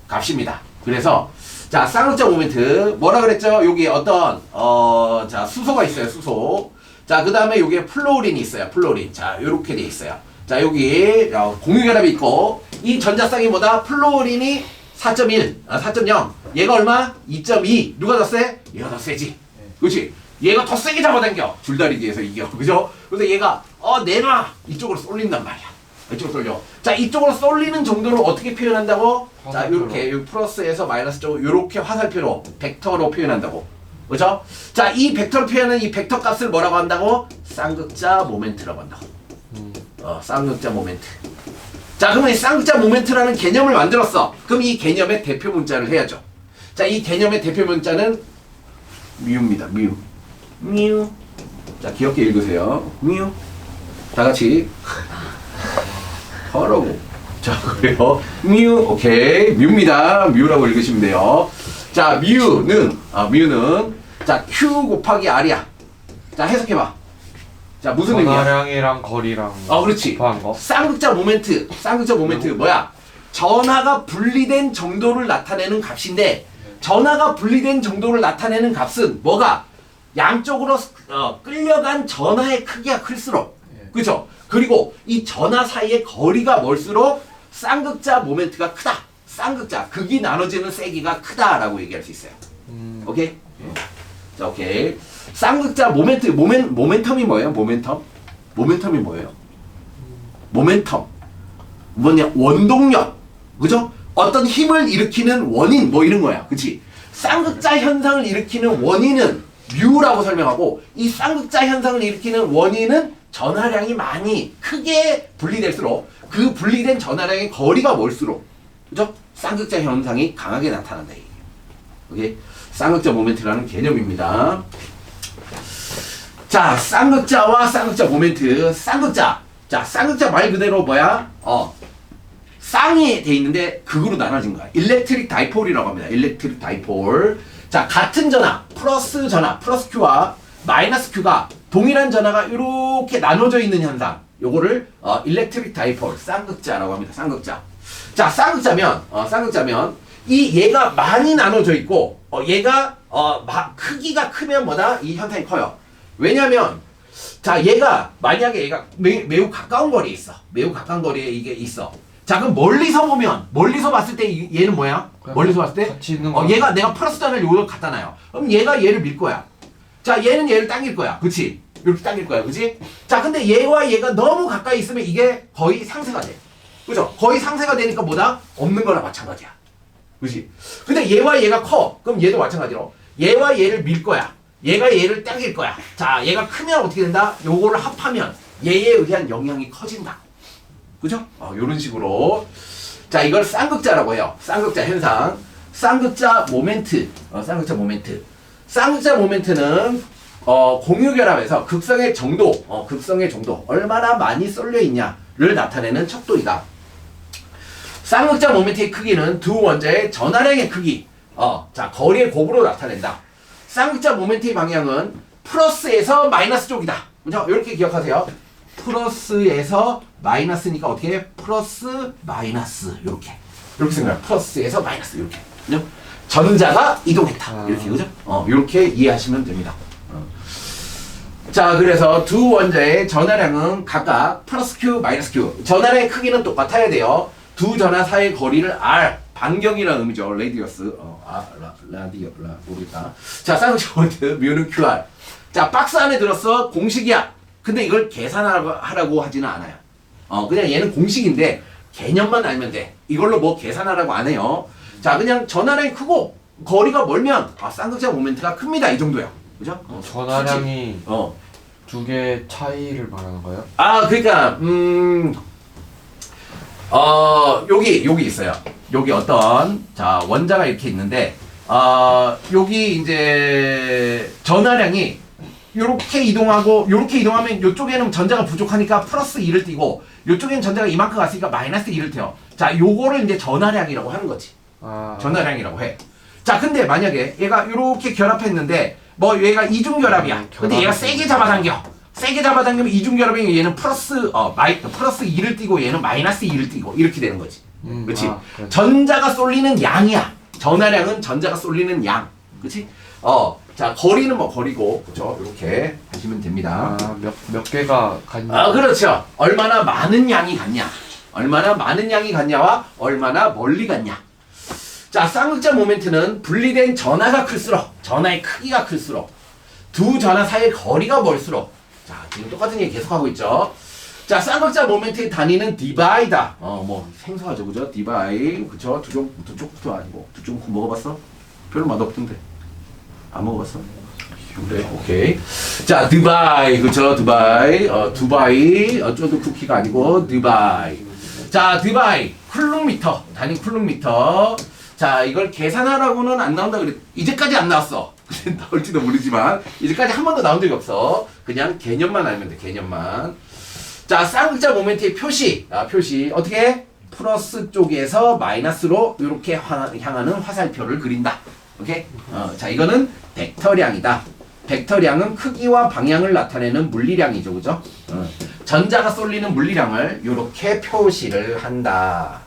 값입니다. 그래서 자, 쌍극자 모멘트 뭐라 그랬죠? 여기 어떤 자, 수소가 있어요. 수소. 자, 그 다음에 여기에 플로린이 있어요. 플로린. 자, 요렇게 돼 있어요. 자, 여기 공유결합이 있고 이 전자쌍이 뭐다? 플로린이 4.1, 4.0. 얘가 얼마? 2.2. 누가 더 세? 얘가 더 세지. 그렇지? 얘가 더 세게 잡아당겨. 줄다리기에서 이겨. 그죠? 근데 얘가 내놔. 이쪽으로 쏠린단 말이야. 이쪽으로 쏠려. 자, 이쪽으로 쏠리는 정도를 어떻게 표현한다고? 자, 요렇게 여기 플러스에서 마이너스 쪽으로 요렇게 화살표로 벡터로 표현한다고. 그죠? 자, 이 벡터로 표현하는 이 벡터 값을 뭐라고 한다고? 쌍극자 모멘트라고 한다고. 쌍극자 모멘트. 자, 그러면 이 쌍극자 모멘트라는 개념을 만들었어. 그럼 이 개념의 대표 문자를 해야죠. 자, 이 개념의 대표 문자는 뮤입니다. 뮤. 자, 귀엽게 읽으세요. 뮤. 다 같이. 하라고. 자, 그래요. 뮤. 오케이. 뮤입니다. 뮤라고 읽으시면 돼요. 자, 뮤는 자, Q 곱하기 R이야. 자, 해석해봐. 자, 무슨 의미야? 전하량이랑 거리랑 그렇지. 곱한 거. 쌍극자 모멘트 뭐야? 전하가 분리된 정도를 나타내는 값인데 전하가 분리된 정도를 나타내는 값은 뭐가? 양쪽으로 끌려간 전하의 크기가 클수록 그죠? 그리고 이 전하 사이의 거리가 멀수록 쌍극자 모멘트가 크다. 쌍극자 극이 나눠지는 세기가 크다라고 얘기할 수 있어요. 오케이? 자, 오케이. 쌍극자 모멘트 모멘텀이 뭐예요? 모멘텀이 뭐예요? 모멘텀 뭐냐? 원동력. 그죠? 어떤 힘을 일으키는 원인 뭐 이런 거야. 그치? 쌍극자 현상을 일으키는 원인은 뮤라고 설명하고 이 쌍극자 현상을 일으키는 원인은 전하량이 많이 크게 분리될수록 그 분리된 전하량의 거리가 멀수록 그죠? 쌍극자 현상이 강하게 나타난다. 오케이? 쌍극자 모멘트라는 개념입니다. 자, 쌍극자와 쌍극자 모멘트. 쌍극자. 자, 쌍극자 말 그대로 뭐야? 쌍이 돼 있는데 극으로 나눠진 거야. 일렉트릭 다이폴이라고 합니다. 일렉트릭 다이폴. 자, 같은 전하, 플러스 Q와 마이너스 Q가 동일한 전하가 이렇게 나눠져 있는 현상. 요거를 일렉트릭 다이폴, 쌍극자라고 합니다. 쌍극자. 자, 쌍극자면 이 얘가 많이 나눠져 있고 얘가 크기가 크면 뭐다? 이 현상이 커요. 왜냐면 자, 만약에 얘가 매우 가까운 거리에 있어. 매우 가까운 거리에 이게 있어. 자, 그럼 멀리서 봤을 때 얘는 뭐야? 멀리서 봤을 때 같이 있는 거. 얘가 내가 플러스 전을 요걸 갖다 놔요. 그럼 얘가 얘를 밀 거야. 자, 얘는 얘를 당길 거야. 그치? 이렇게 당길 거야. 그치? 자, 근데 얘와 얘가 너무 가까이 있으면 이게 거의 상쇄가 돼. 그죠? 거의 상쇄가 되니까 뭐다? 없는 거나 마찬가지야. 그치? 근데 얘와 얘가 커. 그럼 얘도 마찬가지로 얘와 얘를 밀 거야. 얘가 얘를 당길 거야. 자, 얘가 크면 어떻게 된다? 요거를 합하면 얘에 의한 영향이 커진다. 그죠? 요런 식으로. 자, 이걸 쌍극자라고 해요. 쌍극자 현상. 쌍극자 모멘트. 쌍극자 모멘트는 공유결합에서 극성의 정도, 얼마나 많이 쏠려 있냐를 나타내는 척도이다. 쌍극자 모멘트의 크기는 두 원자의 전하량의 크기, 자 거리의 곱으로 나타낸다. 쌍극자 모멘트의 방향은 플러스에서 마이너스 쪽이다. 그죠? 이렇게 기억하세요. 플러스에서 마이너스니까 어떻게 해? 플러스 마이너스 이렇게 생각해요. 플러스에서 마이너스 이렇게. 그죠? 전자가 이동했다. 이렇게 그죠? 이렇게 이해하시면 됩니다. 자, 그래서 두 원자의 전하량은 각각 플러스 Q, 마이너스 Q. 전하량의 크기는 똑같아야 돼요. 두 전하 사이의 거리를 R, 반경이라는 의미죠. 레디어스. 모르겠다. 자, 쌍극자 모멘트 뮤는 QR. 자, 박스 안에 들었어. 공식이야. 근데 이걸 계산하라고 하지는 않아요. 그냥 얘는 공식인데 개념만 알면 돼. 이걸로 뭐 계산하라고 안 해요. 자, 그냥 전하량이 크고 거리가 멀면 쌍극자 모멘트가 큽니다. 이 정도요. 그죠? 전하량이 두 개 차이를 말하는 거예요? 그러니까 여기 있어요. 여기 어떤 자 원자가 이렇게 있는데 여기 이제 전하량이 요렇게 이동하면 요쪽에는 전자가 부족하니까 플러스 2를 띄고 요쪽에는 전자가 이만큼 갔으니까 마이너스 2를 띄워. 자, 요거를 이제 전하량이라고 하는 거지. 전하량이라고 해. 자, 근데 만약에 얘가 요렇게 결합했는데 뭐 얘가 이중결합이야. 근데 얘가 세게 잡아당기면 이중결합이면 얘는 플러스 2를 띄고 얘는 마이너스 2를 띄고 이렇게 되는 거지. 그렇지? 전자가 쏠리는 양이야. 전하량은 전자가 쏠리는 양. 그렇지? 자, 거리는 뭐 거리고, 그렇죠? 이렇게 보시면 됩니다. 몇 개가 같냐? 그렇죠. 얼마나 많은 양이 같냐. 얼마나 많은 양이 같냐와 얼마나 멀리 갔냐. 자, 쌍극자 모멘트는 분리된 전하가 클수록, 전하의 크기가 클수록, 두 전하 사이의 거리가 멀수록, 자, 지금 똑같은 얘기 계속하고 있죠. 자, 쌍극자 모멘트의 단위는 디바이다. 뭐 생소하죠, 그죠? 디바이, 그쵸? 두 쪽부터 아니고 두 쪽 먹어봤어? 별로 맛없던데. 안 먹어봤어? 그래, 오케이. 자, 두바이, 그쵸? 두바이, 쫀드 쿠키가 아니고 두바이. 자, 두바이, 쿨룸미터, 단위 쿨룸미터. 자, 이걸 계산하라고는 안 나온다 그랬. 이제까지 안 나왔어. 나올지도 모르지만 이제까지 한 번도 나온 적이 없어. 그냥 개념만 알면 돼. 개념만. 자, 쌍극자 모멘트의 표시. 표시 어떻게 해? 플러스 쪽에서 마이너스로 이렇게 향하는 화살표를 그린다. 오케이? 자, 이거는 벡터량이다. 벡터량은 크기와 방향을 나타내는 물리량이죠, 그죠? 전자가 쏠리는 물리량을 이렇게 표시를 한다.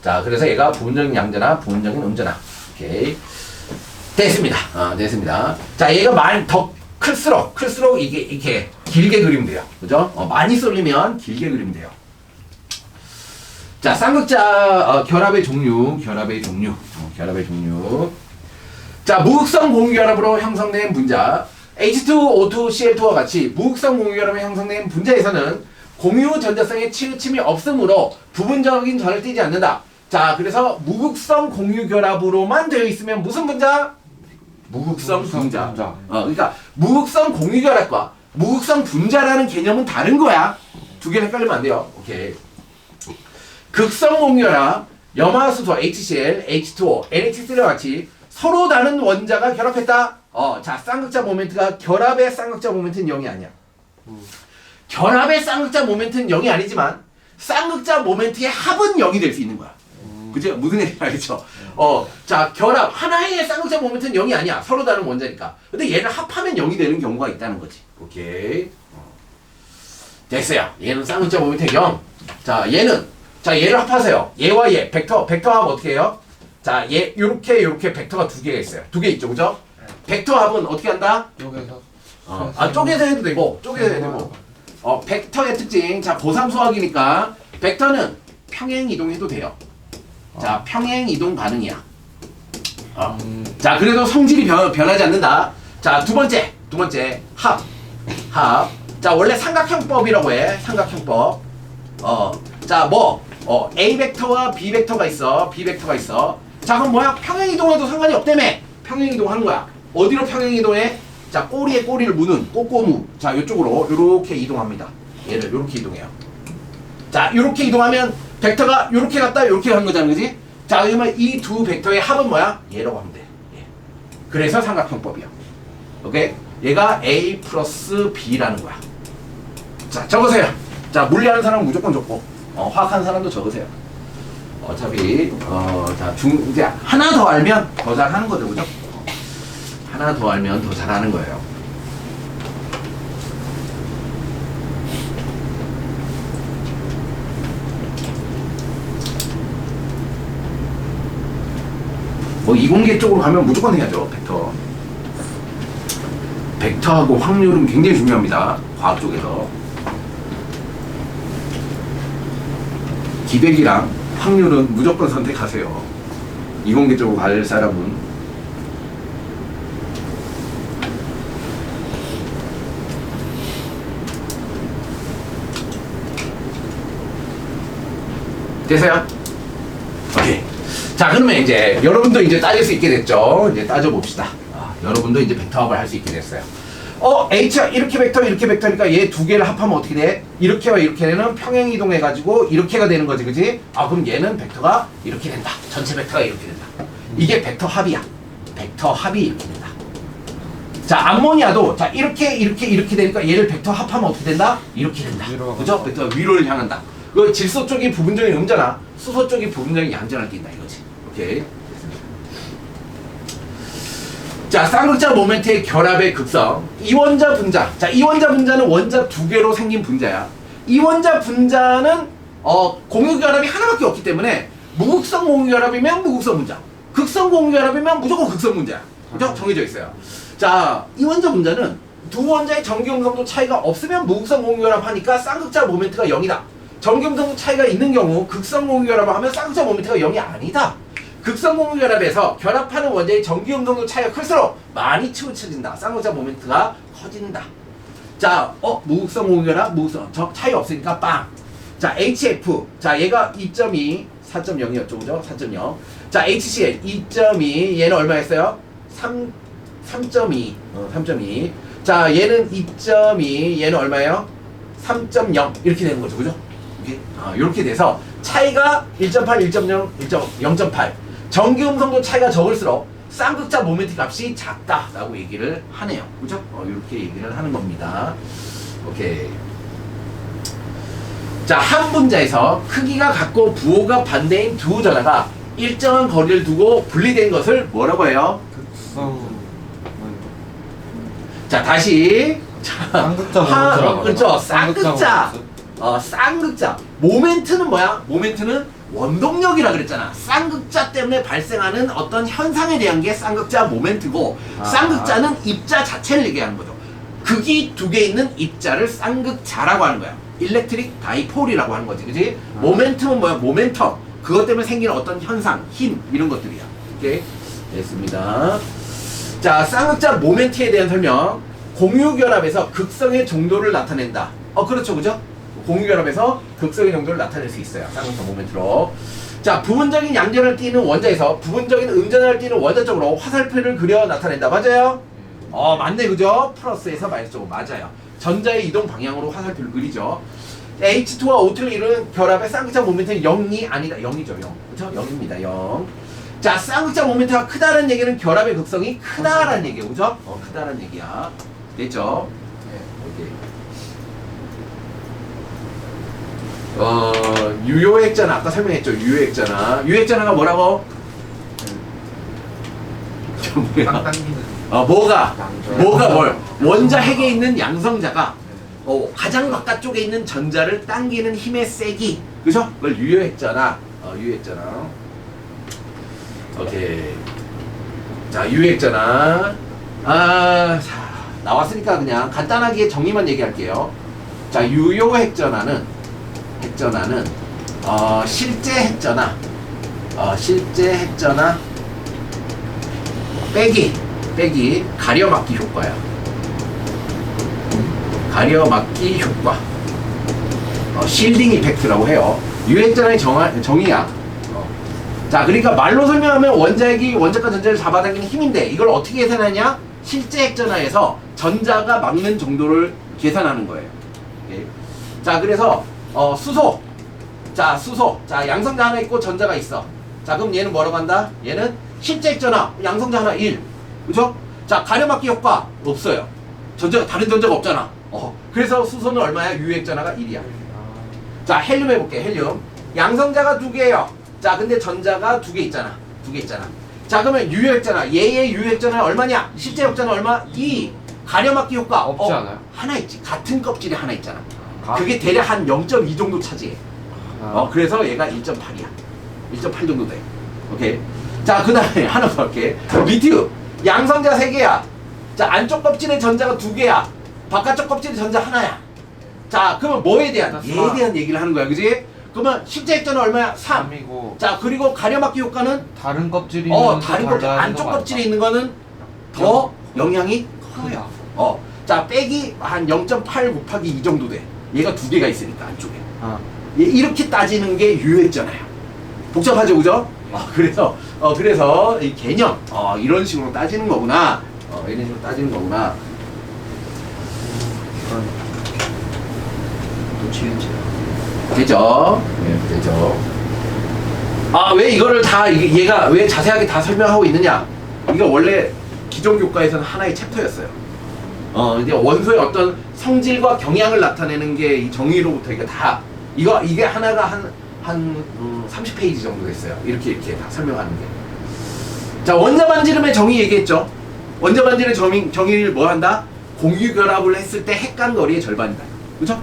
자, 그래서 얘가 부분적인 양자나 부분적인 음자나. 오케이. 됐습니다. 됐습니다. 자, 얘가 많이 더 클수록 이게 이렇게 길게 그리면 돼요. 그죠? 많이 쏠리면 길게 그리면 돼요. 자, 쌍극자 결합의 종류. 자, 무극성 공유결합으로 형성된 분자 H2O2Cl2와 같이 무극성 공유결합에 형성된 분자에서는 공유 전자성의 치우침이 없으므로 부분적인 전을 띠지 않는다. 자, 그래서 무극성 공유결합으로만 되어 있으면 무슨 분자? 무극성 분자. 그러니까 무극성 공유결합과 무극성 분자라는 개념은 다른 거야. 두 개는 헷갈리면 안 돼요. 오케이. 극성 공유결합, 염화수소 HCl, H2O, NH3와 같이 서로 다른 원자가 결합했다. 자, 쌍극자 모멘트가 결합의 쌍극자 모멘트는 0이 아니야. 결합의 쌍극자 모멘트는 0이 아니지만 쌍극자 모멘트의 합은 0이 될 수 있는 거야. 그죠? 무슨 얘기인지 알겠죠? 자, 결합 하나의 쌍극자 모멘트는 0이 아니야. 서로 다른 원자니까. 근데 얘를 합하면 0이 되는 경우가 있다는 거지. 오케이. 됐어요. 얘는 쌍극자 모멘트 0. 자, 얘를 합하세요. 얘와 얘 벡터 합 어떻게 해요? 자, 얘 요렇게 벡터가 두 개가 있어요. 두 개 있죠, 그죠? 벡터 합은 어떻게 한다? 쪼개서 쪼개서 해도 되고, 벡터의 특징. 자, 고3 수학이니까 벡터는 평행 이동해도 돼요. 자, 평행 이동 가능이야. 자, 그래도 성질이 변하지 않는다. 자, 두 번째 합. 자, 원래 삼각형법이라고 해. 삼각형법. 자, A 벡터와 B 벡터가 있어. 자, 그럼 뭐야? 평행 이동해도 상관이 없다며. 평행 이동하는 거야. 어디로 평행 이동해? 자, 꼬리에 꼬리를 무는 꼬꼬무. 자, 이쪽으로 요렇게 이동합니다. 얘를 요렇게 이동해요. 자, 요렇게 이동하면 벡터가 요렇게 갔다 요렇게 간 거잖아, 그지? 자, 그러면 이 두 벡터의 합은 뭐야? 얘라고 하면 돼. 얘. 그래서 삼각형법이야. 오케이? 얘가 A 플러스 B라는 거야. 자, 적으세요. 자, 물리하는 사람은 무조건 적고, 화학하는 사람도 적으세요. 어차피 자 이제 하나 더 알면 더 잘하는 거죠, 그죠? 하나 더 알면 더 잘하는 거예요. 뭐 이공계 쪽으로 가면 무조건 해야죠, 벡터. 벡터하고 확률은 굉장히 중요합니다, 과학 쪽에서. 기백이랑 확률은 무조건 선택하세요. 이공계 쪽으로 갈 사람은. 되세요? 오케이. 자, 그러면 이제 여러분도 이제 따질 수 있게 됐죠. 이제 따져봅시다. 여러분도 이제 벡터합을 할 수 있게 됐어요. H가 이렇게 벡터니까 얘 두 개를 합하면 어떻게 돼? 이렇게와 이렇게는 평행 이동해가지고 이렇게가 되는 거지, 그지? 그럼 얘는 벡터가 이렇게 된다. 전체 벡터가 이렇게 된다. 이게 벡터 합이야. 벡터 합이 이렇게 된다. 자, 암모니아도 자 이렇게 되니까 얘를 벡터 합하면 어떻게 된다? 이렇게 된다. 그죠? 벡터가 위로를 향한다. 그 질소 쪽이 부분적인 음전화, 수소 쪽이 부분적인 양전을 띈다 이거지. 오케이. 자, 쌍극자 모멘트의 결합의 극성. 이원자 분자. 자, 이원자 분자는 원자 두 개로 생긴 분자야. 이원자 분자는 공유 결합이 하나밖에 없기 때문에 무극성 공유 결합이면 무극성 분자. 극성 공유 결합이면 무조건 극성 분자야. 그죠? 정해져 있어요. 자, 이원자 분자는 두 원자의 전기음성도 차이가 없으면 무극성 공유 결합하니까 쌍극자 모멘트가 0이다. 전기음성도 차이가 있는 경우 극성 공유 결합을 하면 쌍극자 모멘트가 0이 아니다. 극성 공유 결합에서 결합하는 원자의 전기음성도 차이가 클수록 많이 치우쳐진다. 쌍극자 모멘트가 커진다. 자, 무극성 공유 결합, 무극성 차이 없으니까 빵. 자, HF. 자, 얘가 2.2, 4.0이었죠, 그죠? 4.0. 자, HCl 2.2. 얘는 얼마였어요? 3.2. 3.2. 자, 얘는 2.2. 얘는 얼마예요? 3.0. 이렇게 되는 거죠, 그죠? 이렇게 돼서 차이가 1.8, 1.0, 0.8. 전기음성도 차이가 적을수록 쌍극자 모멘트 값이 작다라고 얘기를 하네요. 그죠? 이렇게 얘기를 하는 겁니다. 오케이. 자, 한 분자에서 크기가 같고 부호가 반대인 두 전하가 일정한 거리를 두고 분리된 것을 뭐라고 해요? 극성. 자, 다시. 쌍극자 모멘트라고. 그렇죠. 쌍극자. 쌍극자. 모멘트는 뭐야? 모멘트는 원동력이라 그랬잖아. 쌍극자 때문에 발생하는 어떤 현상에 대한 게 쌍극자 모멘트고, 쌍극자는 입자 자체를 얘기하는 거죠. 극이 두 개 있는 입자를 쌍극자라고 하는 거야. 일렉트릭 다이폴이라고 하는 거지, 그지? 모멘텀은 뭐야? 모멘텀. 그것 때문에 생기는 어떤 현상, 힘, 이런 것들이야. 오케이? 됐습니다. 자, 쌍극자 모멘트에 대한 설명. 공유결합에서 극성의 정도를 나타낸다. 그렇죠, 그죠? 공유결합에서 극성의 정도를 나타낼 수 있어요. 쌍극자 모멘트로. 자, 부분적인 양전을 띠는 원자에서 부분적인 음전을 띠는 원자 쪽으로 화살표를 그려 나타낸다. 맞아요? 맞네, 그죠? 플러스에서 마이너스 쪽으로. 맞아요. 전자의 이동 방향으로 화살표를 그리죠. H2와 O2를 이루는 결합의 쌍극자 모멘트는 0이 아니다. 0이죠, 0. 그죠? 0입니다, 0. 자, 쌍극자 모멘트가 크다는 얘기는 결합의 극성이 크다라는 얘기예요. 그죠? 크다라는 얘기야. 됐죠? 유효액전화 아까 설명했죠. 유효액전화. 유효액전화가 뭐라고? 딱 당기는. 뭐가 뭘? 원자 핵에 있는 양성자가 가장 바깥쪽에 있는 전자를 당기는 힘의 세기. 그죠? 그걸 유효액전화. 유효액전화. 오케이. 자, 유효액전화. 자, 나왔으니까 그냥 간단하게 정리만 얘기할게요. 자, 유효핵전화는 실제 핵전화 빼기 가려막기 효과야. 가려막기 효과. 실딩 이펙트라고 해요. 유핵전화의 정의야. 자, 그러니까 말로 설명하면 원자핵이 원자과 전자를 잡아당기는 힘인데 이걸 어떻게 계산하냐? 실제 핵전화에서 전자가 막는 정도를 계산하는 거예요. 오케이. 자, 그래서 수소. 자, 양성자 하나 있고 전자가 있어. 자, 그럼 얘는 뭐라고 한다? 얘는 실제 핵전화. 양성자 하나 1. 그죠? 자, 가려막기 효과 없어요. 다른 전자가 없잖아. 그래서 수소는 얼마야? 유핵전화가 1이야. 자, 헬륨 해볼게. 헬륨. 양성자가 2개예요. 자, 근데 전자가 두 개 있잖아. 두 개 있잖아. 자, 그러면 유효액잖아. 얘의 유효액잖아 얼마냐? 실제 역자는 얼마? 2. 가려막기 효과 없지 않아요? 하나 있지. 같은 껍질에 하나 있잖아. 아. 그게 대략 한 0.2 정도 차지해. 아. 그래서 얘가 1.8이야. 1.8 정도 돼. 오케이. 자, 그 다음에 하나 더 할게. 리튬. 양성자 3개야. 자, 안쪽 껍질에 전자가 2개야. 바깥쪽 껍질에 전자 하나야. 자, 그러면 뭐에 대한? 나 얘에 대한 얘기를 하는 거야. 그지? 그러면 실제 액자는 얼마야? 3. 3이고 자, 그리고 가려막기 효과는 다른 껍질이 있는 다른 껍질, 안쪽 껍질에 있는 거는 더 영향이 커요. 자, 빼기 한 0.8 곱하기 2 정도 돼. 얘가 2개가 있으니까 안쪽에. 아. 이렇게 따지는 게 유효했잖아요. 복잡하죠, 그죠? 그래서 이 개념, 이런 식으로 따지는 거구나. 이런 식으로 따지는 거구나. 되죠? 네, 되죠. 왜 이거를 다 얘가 왜 자세하게 다 설명하고 있느냐? 이거 원래 기존 교과에서는 하나의 챕터였어요. 이제 원소의 어떤 성질과 경향을 나타내는 게 이 정의로부터 이게 하나가 한 30페이지 정도 됐어요. 이렇게 다 설명하는 게. 자, 원자반지름의 정의 얘기했죠. 원자반지름의 정의를 뭐 한다? 공유결합을 했을 때 핵간거리의 절반이다. 그죠?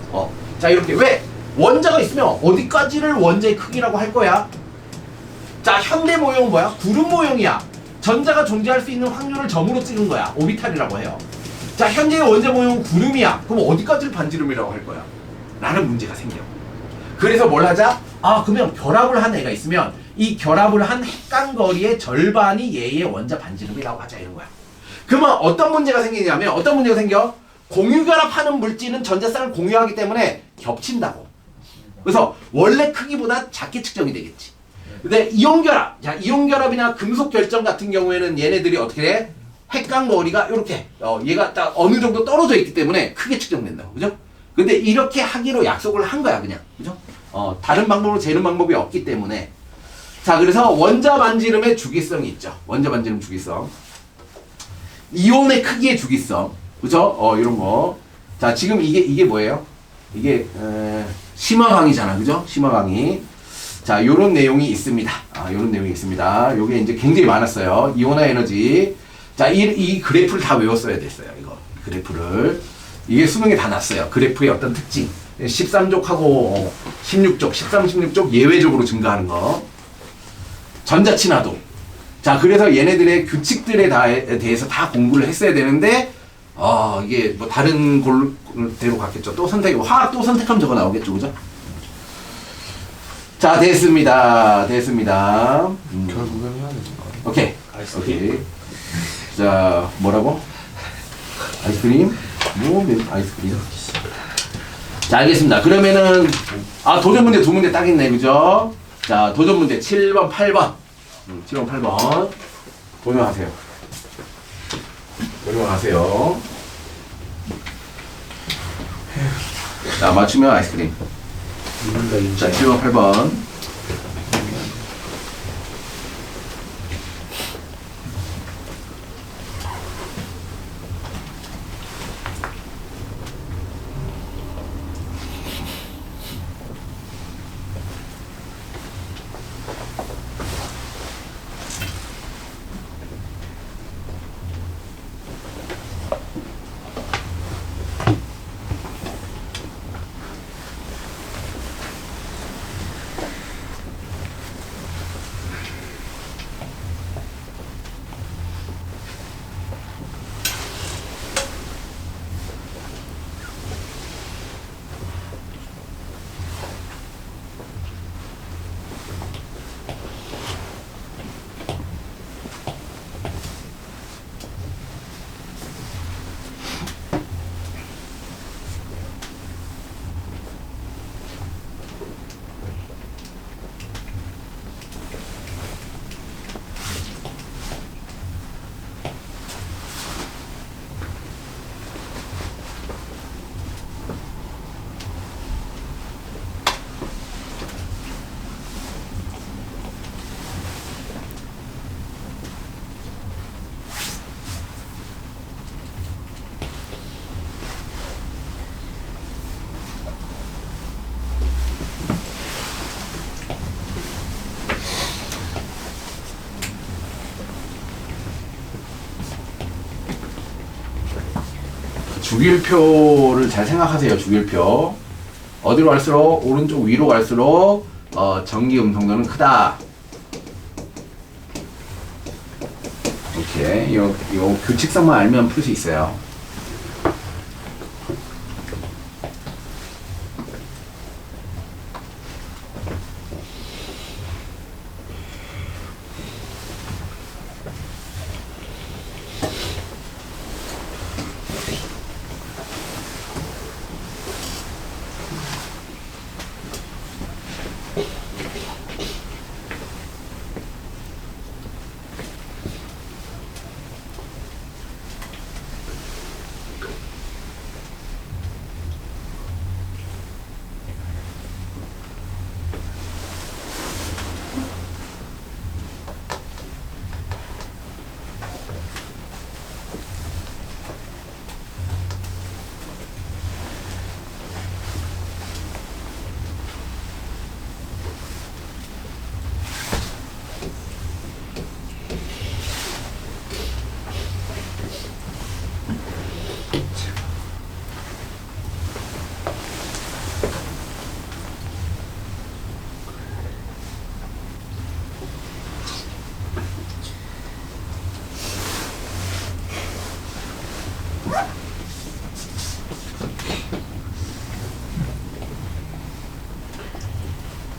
자, 이렇게 왜? 원자가 있으면 어디까지를 원자의 크기라고 할 거야? 자, 현대 모형은 뭐야? 구름 모형이야. 전자가 존재할 수 있는 확률을 점으로 찍은 거야. 오비탈이라고 해요. 자, 현재의 원자 모형은 구름이야. 그럼 어디까지를 반지름이라고 할 거야? 라는 문제가 생겨. 그래서 뭘 하자? 그러면 결합을 한 애가 있으면 이 결합을 한 핵간거리의 절반이 얘의 원자 반지름이라고 하자 이런 거야. 그러면 어떤 문제가 생기냐면 어떤 문제가 생겨? 공유결합하는 물질은 전자쌍을 공유하기 때문에 겹친다고. 그래서 원래 크기보다 작게 측정이 되겠지. 근데 이온결합, 이온결합이나 금속 결정 같은 경우에는 얘네들이 어떻게 돼? 핵간거리가 이렇게 얘가 딱 어느 정도 떨어져 있기 때문에 크게 측정된다고. 그죠? 근데 이렇게 하기로 약속을 한 거야, 그냥. 그죠? 다른 방법으로 재는 방법이 없기 때문에. 자, 그래서 원자 반지름의 주기성이 있죠. 원자 반지름 주기성. 이온의 크기의 주기성. 그죠? 이런 거. 자, 지금 이게 뭐예요? 이게, 심화 강의잖아. 그죠? 심화 강의. 자, 요런 내용이 있습니다. 요런 내용이 있습니다. 요게 이제 굉장히 많았어요. 이온화 에너지. 자, 이 그래프를 다 외웠어야 됐어요. 이거. 그래프를. 이게 수능에 다 났어요. 그래프의 어떤 특징. 13족하고 16족, 13, 16족 예외적으로 증가하는 거. 전자친화도. 자, 그래서 얘네들의 규칙들에 대해서 다 공부를 했어야 되는데, 이게 뭐 다른 골대로 갔겠죠. 또 화학 또 선택하면 저거 나오겠죠. 그죠? 자, 됐습니다. 결국은 해야 되는 거. 오케이. 자, 뭐라고? 아이스크림? 아이스크림. 자, 알겠습니다. 그러면은, 도전 문제 2문제 따겠네. 그죠? 자, 도전 문제 7번, 8번. 7번, 8번. 도전하세요. 자, 맞추면 아이스크림. 자, 7번, 8번. 주기율표를 잘 생각하세요. 주기율표. 어디로 갈수록 오른쪽 위로 갈수록 전기 음성도는 크다. 오케이. 요 규칙성만 알면 풀 수 있어요.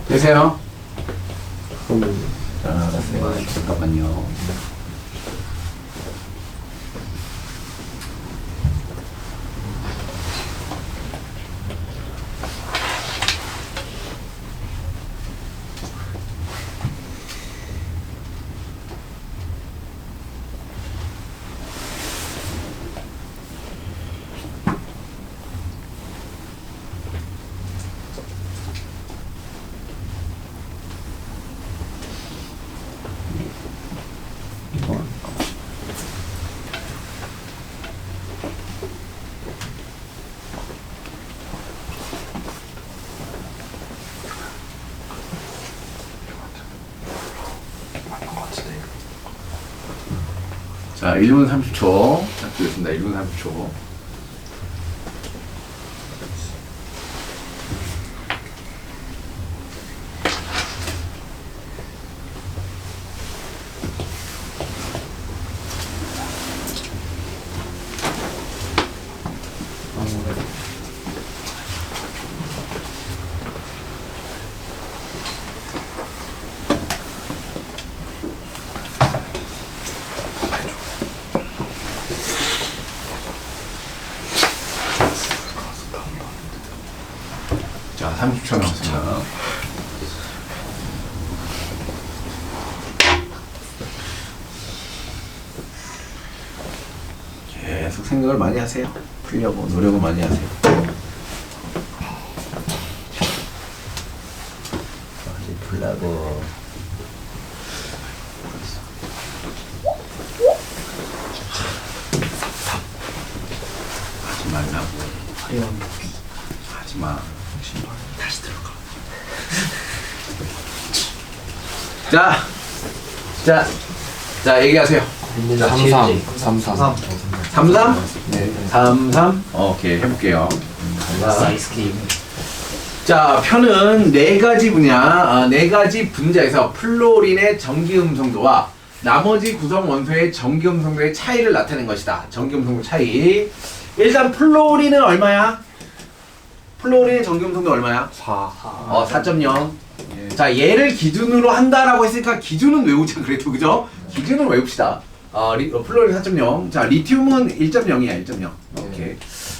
되세요? 자, 알았어요. 잠깐만요. 자, 1분 30초. 시작하겠습니다. 1분 30초. 자, 30초 남았습니다. 계속 생각을 많이 하세요. 풀려고 노력을 많이 하세요. 풀라고. 하지 말라고. 하지 마. 다시 들어가. 자, 얘기하세요. 33 33 33? 네 33? 오케이, 해볼게요. 아이스크림. 자, 편은 네 가지 분야, 네 가지 분자에서 플로린의 전기 음성도와 나머지 구성 원소의 전기 음성도의 차이를 나타낸 것이다. 전기 음성도 차이. 일단 플로린은 얼마야? 플로린의 전기 음성도 얼마야? 4 4.0. 자, 얘를 기준으로 한다라고 했으니까 기준은 외우자 그래도, 그죠? 기준은 외웁시다. 플로린 4.0. 자, 리튬은 1.0이야, 1.0. 오케이.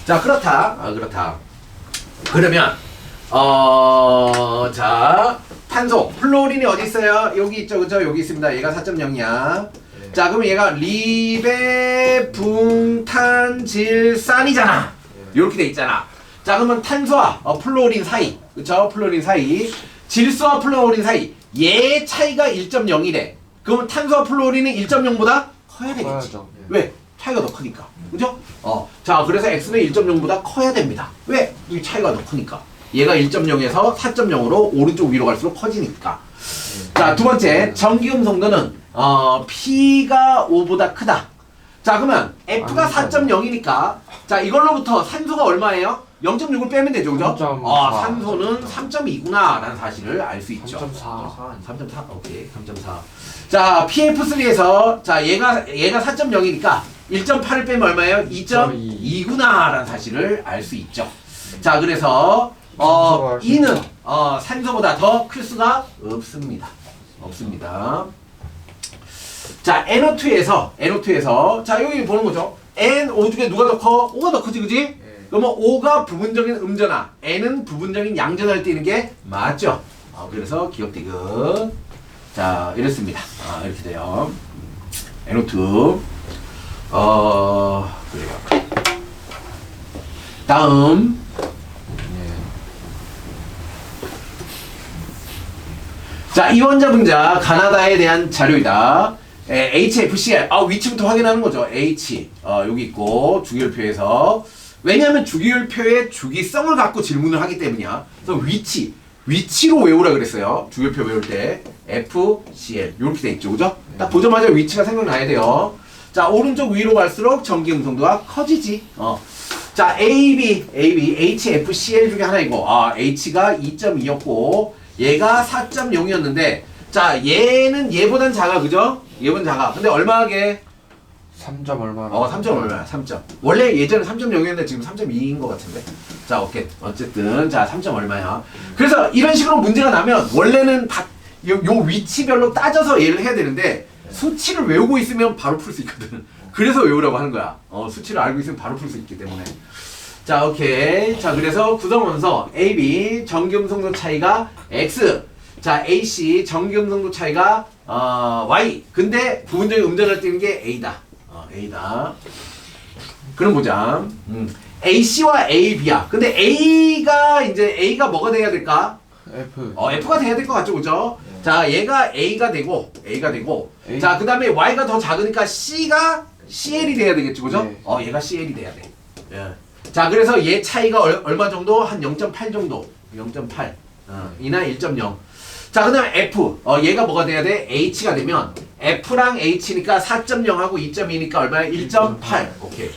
자, 그렇다. 그렇다. 그러면 자, 탄소. 플로린이 어디 있어요? 여기 있죠, 그죠? 여기 있습니다. 얘가 4.0이야. 자, 그럼 얘가 리베붕탄질산이잖아. 이렇게 돼 있잖아. 자, 그러면 탄소와 플로린 사이, 그쵸? 플로린 사이, 질소와 플로린 사이, 얘 차이가 1.0이래. 그러면 탄소와 플로린은 1.0보다 커야 되겠지. 커야죠. 왜? 차이가 더 크니까. 그죠? 자, 그래서 X는 1.0보다 커야 됩니다. 왜? 이 차이가 더 크니까. 얘가 1.0에서 4.0으로 오른쪽 위로 갈수록 커지니까. 자, 두 번째, 전기 음성도는 P가 5보다 크다. 자 그러면 F가 4.0이니까 자 이걸로부터 산소가 얼마예요? 0.6을 빼면 되죠, 그죠? 3.4. 산소는 3.2구나 라는 사실을 알 수 있죠. 3.4. 3.4 오케이 3.4. 자 PF3에서 자 얘가 4.0이니까 1.8을 빼면 얼마예요? 2.2구나 라는 사실을 알 수 있죠. 자 그래서 산소가 E는 산소보다 더 클 수가 없습니다. 자 NO2에서 자 여기 보는 거죠. NO 중에 누가 더 커? O가 더 크지, 그지? 그러면 O가 부분적인 음전화, N은 부분적인 양전화를 띠는 게 맞죠. 그래서 기억디귿. 자 이렇습니다. 이렇게 돼요. NO2. 그래요. 다음. 자, 이원자 분자 가나다에 대한 자료이다. HFCl. 위치부터 확인하는 거죠. H. 여기 있고 주기율표에서. 왜냐하면 주기율표의 주기성을 갖고 질문을 하기 때문이야. 그래서 위치로 외우라 그랬어요. 주기율표 외울 때 FCl 이렇게 돼 있죠, 그죠? 딱 보자마자 위치가 생각나야 돼요. 자, 오른쪽 위로 갈수록 전기 음성도가 커지지. 자, HFCl 중에 하나이고, H가 2.2였고, 얘가 4.0이었는데, 자, 얘는 얘보단 작아, 그죠? 얘보단 작아. 근데 얼마게? 3점 얼마나? 3점 얼마야? 3점. 원래 예전에 3.0이었는데 지금 3.2인 것 같은데. 자, 오케이. 어쨌든, 자, 3점 얼마야? 그래서 이런 식으로 문제가 나면, 원래는 요 위치별로 따져서 얘를 해야 되는데, 수치를 외우고 있으면 바로 풀 수 있거든. 그래서 외우라고 하는 거야. 수치를 알고 있으면 바로 풀 수 있기 때문에. 자, 오케이. 자, 그래서 구성원소 AB 전기음성도 차이가 X. 자, AC 전기음성도 차이가 Y. 근데 부분적인 음전을 띄는 게 A다. A다. 그럼 보자. AC와 AB야. 근데 A가 뭐가 돼야 될까? F. F가 돼야 될 것 같죠, 그죠? 자, 얘가 A가 되고. A. 자, 그 다음에 Y가 더 작으니까 C가 CL이 돼야 되겠죠, 그죠? 네. 얘가 CL이 돼야 돼. 예. 자, 그래서 얘 차이가 얼마 정도? 한 0.8 정도. 0.8. 이나 1.0. 자, 그 다음에 F. 얘가 뭐가 돼야 돼? H가 되면 F랑 H니까 4.0하고 2.2니까 얼마야? 1.8. 오케이.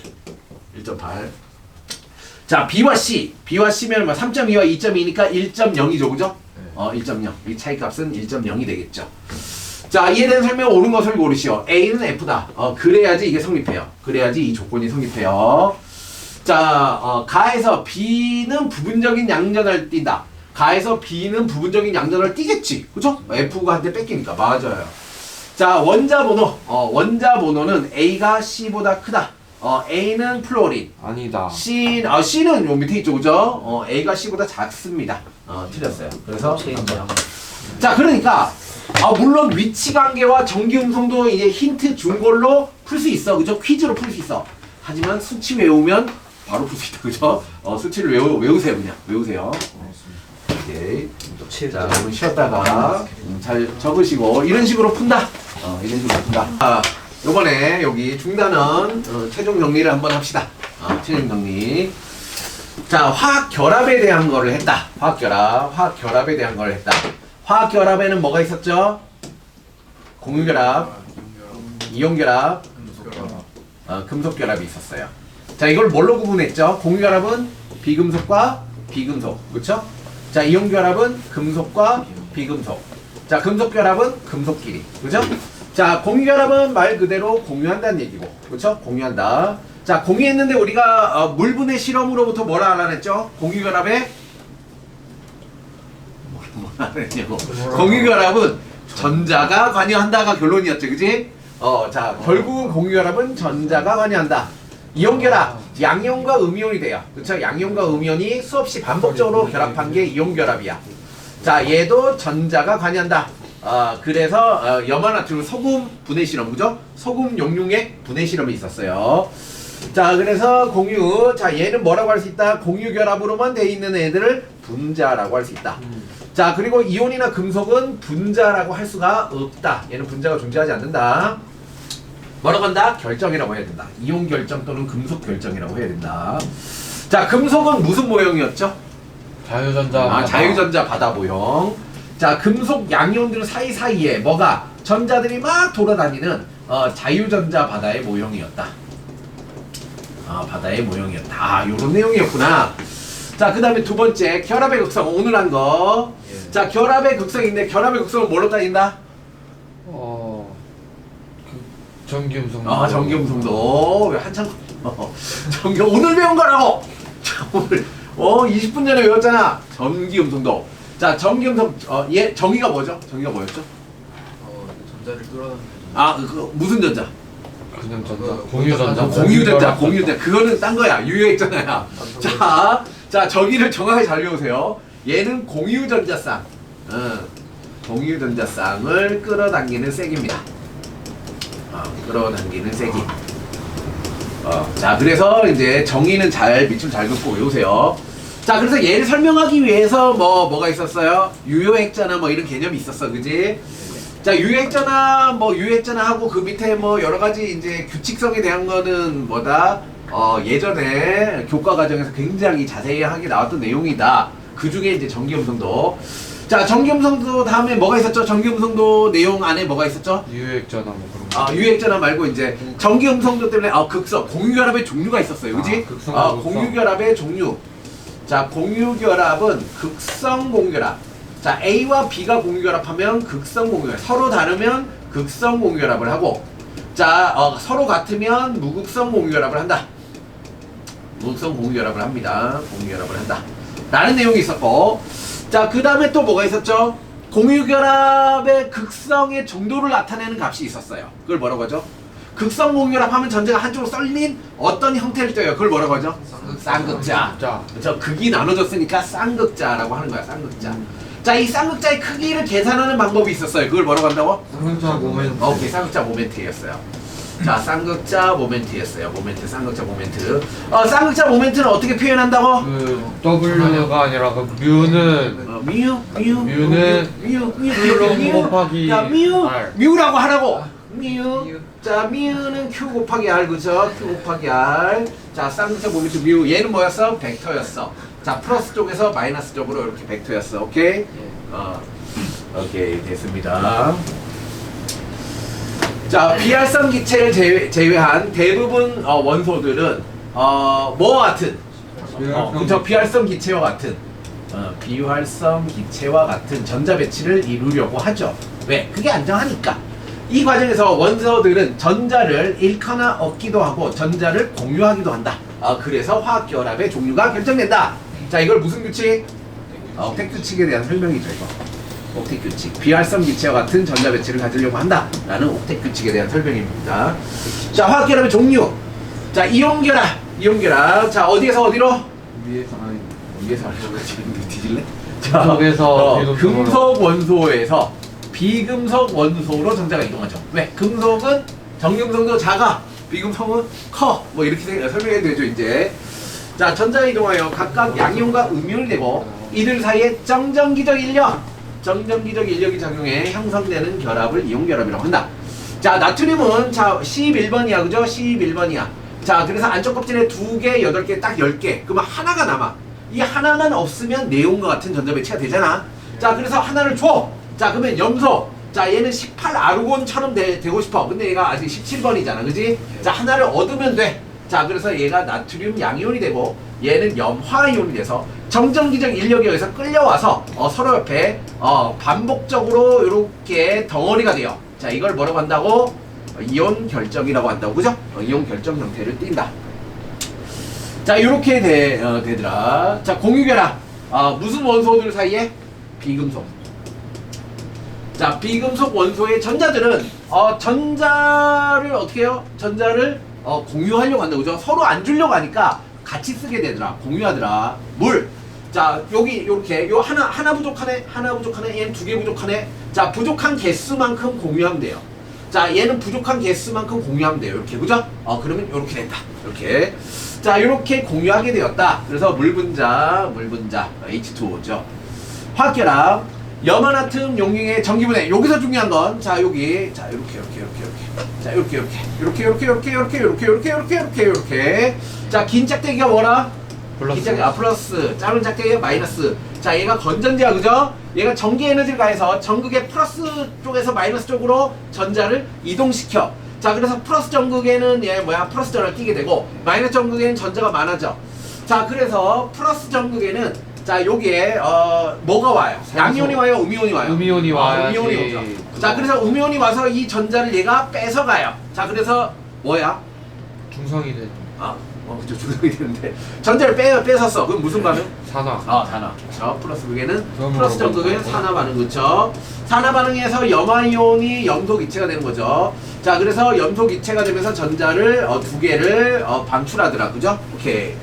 1.8. 자, B와 C면 얼마? 3.2와 2.2니까 1.0이죠, 그죠? 1.0. 이 차이 값은 1.0이 되겠죠. 자, 이에 대한 설명 옳은 것을 고르시오. A는 F다. 그래야지 이게 성립해요. 그래야지 이 조건이 성립해요. 자, 가에서 B는 부분적인 양전을 띈다. 가에서 B는 부분적인 양전을 띄겠지. 그죠? F가 한테 뺏기니까. 맞아요. 자, 원자 번호는 A가 C보다 크다. A는 플로린. 아니다. C는 요 밑에 있죠, 그죠? A가 C보다 작습니다. 틀렸어요. 그래서 자, 그러니까 물론 위치 관계와 전기 음성도 이제 힌트 준 걸로 풀 수 있어, 그죠? 퀴즈로 풀 수 있어. 하지만 수치 외우면 바로 풀 수 있다, 그죠? 수치를 외우세요, 그냥 외우세요. 오케이. 자, 오늘 쉬었다가 잘 적으시고 이런 식으로 푼다. 이런 식으로 푼다. 요번에 여기 중단은 최종 정리를 한번 합시다. 최종 정리. 자, 화학 결합에 대한 거를 했다. 화학 결합에 대한 걸 했다. 화학 결합에는 뭐가 있었죠? 공유 결합, 이온 결합, 금속 결합이 있었어요. 자, 이걸 뭘로 구분했죠? 공유 결합은 비금속과 비금속, 그렇죠? 자, 이온 결합은 금속과 비금속. 자, 금속 결합은 금속끼리, 그렇죠? 자, 공유 결합은 말 그대로 공유한다는 얘기고, 그렇죠? 공유한다. 자, 공유했는데 우리가 물분해 실험으로부터 뭐라 알아냈죠? 공유 결합에 뭐라 알아냈냐고. 공유 결합은 전자가 관여한다가 결론이었죠, 그지? 자, 결국은 공유 결합은 전자가 관여한다. 이온 결합, 양이온과 음이온이 돼요. 그렇죠? 양이온과 음이온이 수없이 반복적으로 결합한 게 이온 결합이야. 자, 얘도 전자가 관여한다. 그래서 염화나트륨 소금 분해 실험, 그죠? 소금 용융액 분해 실험이 있었어요. 자, 그래서 공유, 자, 얘는 뭐라고 할 수 있다? 공유 결합으로만 돼 있는 애들을 분자라고 할 수 있다. 자, 그리고 이온이나 금속은 분자라고 할 수가 없다. 얘는 분자가 존재하지 않는다. 뭐라고 한다? 결정이라고 해야 된다. 이온 결정 또는 금속 결정이라고 해야 된다. 자, 금속은 무슨 모형이었죠? 자유전자. 자유전자 바다 모형. 자, 금속 양이온들 사이사이에 뭐가 전자들이 막 돌아다니는 자유전자 바다의 모형이었다. 바다의 모형이었다. 요런 내용이었구나. 자, 그 다음에 두 번째, 결합의 극성. 오늘 한 거. 예. 자, 결합의 극성인데, 결합의 극성은 뭘로 따진다? 그 전기음성. 전기음성도. 왜 한참, 오늘 배운 거라고! 자, 오늘, 20분 전에 외웠잖아. 전기음성도. 자, 전기음성, 얘, 정의가 뭐죠? 정의가 뭐였죠? 전자를 끌어당기는. 무슨 전자? 그냥 전자. 공유전자. 공유전자. 공유전자. 그거는 딴 거야. 유효했잖아요. 자, 저기를 정확하게 잘 외우세요. 얘는 공유전자쌍. 공유전자쌍을 끌어당기는 세기입니다. 끌어당기는 세기. 자, 그래서 이제 정의는 밑줄 잘 긋고 외우세요. 자, 그래서 얘를 설명하기 위해서 뭐가 있었어요? 유효액자나 뭐 이런 개념이 있었어, 그지? 자, 유효액자나 유효액자나 하고 그 밑에 여러 가지 이제 규칙성에 대한 거는 뭐다? 예전에 교과 과정에서 굉장히 자세하게 나왔던 내용이다. 그 중에 이제 전기음성도. 자, 전기음성도 다음에 뭐가 있었죠? 전기음성도 내용 안에 뭐가 있었죠? 유효액자나 뭐 그런 거. 유효액자나 말고 이제 전기음성도 때문에 극성, 공유결합의 종류가 있었어요, 그지? 극성, 공유결합의 종류. 자, 공유결합은 극성 공유결합. 자, A와 B가 공유결합하면 극성 공유결합. 서로 다르면 극성 공유결합을 하고, 자, 서로 같으면 무극성 공유결합을 한다. 무극성 공유결합을 합니다. 공유결합을 한다. 라는 내용이 있었고, 자, 그 다음에 또 뭐가 있었죠? 공유결합의 극성의 정도를 나타내는 값이 있었어요. 그걸 뭐라고 하죠? 극성 공유결합 하면 전자가 한쪽으로 썰린 어떤 형태를 떼요. 그걸 뭐라고 하죠? 쌍극자. 그렇죠? 극이 나눠졌으니까 쌍극자라고 하는 거야. 쌍극자. 자, 이 쌍극자의 크기를 계산하는 방법이 있었어요. 그걸 뭐라고 한다고? 쌍극자 모멘트. 오케이, 쌍극자 모멘트였어요. 자, 쌍극자 모멘트였어요. 쌍극자 모멘트. 쌍극자 모멘트는 어떻게 표현한다고? 그 W가 아니라 그 뮤는 Q 곱하기 자, R. 뮤라고 하라고. 자, 뮤는 Q 곱하기 R, 그죠? Q 곱하기 R. 자, 쌍극자 모멘트 뮤. 얘는 뭐였어? 벡터였어. 자, 플러스 쪽에서 마이너스 쪽으로 이렇게 벡터였어. 오케이? 오케이, 됐습니다. 자, 비활성 기체를 제외한 대부분 원소들은 뭐와 같은? 그쵸, 비활성 기체와 같은 비활성 기체와 같은 전자 배치를 이루려고 하죠. 왜? 그게 안정하니까. 이 과정에서 원소들은 전자를 잃거나 얻기도 하고 전자를 공유하기도 한다. 그래서 화학결합의 종류가 결정된다. 자, 이걸 무슨 규칙? 옥텟 규칙에 대한 설명이죠, 이거. 옥텟 규칙. 비활성 기체와 같은 전자 배치를 가지려고 한다. 라는 옥텟 규칙에 대한 설명입니다. 자, 화학결합의 종류. 자, 이온결합. 자, 어디에서 어디로? 위에서 아래로 지금 뒤질래? 자, 금속에서 금속 원소에서 비금속 원소로 전자가 이동하죠. 왜? 금속은 정금속도 작아, 비금속은 커. 뭐 이렇게 설명해도 되죠, 이제. 자, 전자가 이동하여 각각 양이온과 음이온이 되고 이들 사이에 정전기적 인력이 작용해 형성되는 결합을 이온결합이라고 한다. 자, 나트륨은 자 11번이야, 그죠? 11번이야. 자, 그래서 안쪽 껍질에 2개, 8개, 딱 10개. 그러면 하나가 남아. 이 하나만 없으면 네온과 같은 전자 배치가 되잖아. 자, 그래서 하나를 줘. 자, 그러면 염소. 자, 얘는 18아르곤처럼 되고 싶어. 근데 얘가 아직 17번이잖아, 그지? 자, 하나를 얻으면 돼. 자, 그래서 얘가 나트륨 양이온이 되고 얘는 염화이온이 돼서 정전기적 인력에 의해서 끌려와서 서로 옆에 반복적으로 이렇게 덩어리가 돼요. 자, 이걸 뭐라고 한다고? 이온 결정이라고 한다고, 그죠? 이온 결정 형태를 띈다. 자, 이렇게 되더라. 자, 공유결합. 무슨 원소들 사이에? 비금속. 자, 비금속 원소의 전자들은 전자를 어떻게 해요? 전자를 공유하려고 한다, 그죠? 서로 안 주려고 하니까 같이 쓰게 되더라. 공유하더라. 물. 자, 여기 요렇게 요 하나 부족하네. 얘는 2개 부족하네. 자, 부족한 개수만큼 공유하면 돼요. 자, 얘는 부족한 개수만큼 공유하면 돼요. 이렇게, 그죠? 그러면 요렇게 된다. 이렇게. 자, 요렇게 공유하게 되었다. 그래서 물 분자 H2O죠. 화학결합. 염화나트륨 용융의 전기분해. 여기서 중요한 건 자, 여기 자, 이렇게 자, 이렇게 자, 긴 짝대기가 뭐라? 플러스. 긴 짝대기, 플러스. 짧은 짝대기가 마이너스. 자, 얘가 건전지야, 그죠? 얘가 전기 에너지를 가해서 전극의 플러스 쪽에서 마이너스 쪽으로 전자를 이동시켜. 자, 그래서 플러스 전극에는 얘 뭐야? 플러스 전을 끼게 되고 마이너스 전극에는 전자가 많아져. 자, 그래서 플러스 전극에는 자, 여기에 뭐가 와요? 양이온이 와요? 음이온이 와요? 음이온이 와야지. 음이온이 오죠. 자, 그래서 음이온이 와서 이 전자를 얘가 뺏어가요. 자, 그래서 뭐야? 중성이 돼. 그죠. 중성이 되는데 전자를 뺏었어. 그럼 무슨 반응? 산화. 산화. 그렇죠. 플러스 극에는 그럼 플러스 뭐라고 전극은 그러죠? 산화 반응. 그렇죠. 산화 반응에서 염화이온이 염속 이체가 되는 거죠. 자, 그래서 염속 이체가 되면서 전자를 두 개를 방출하더라. 그죠? 오케이.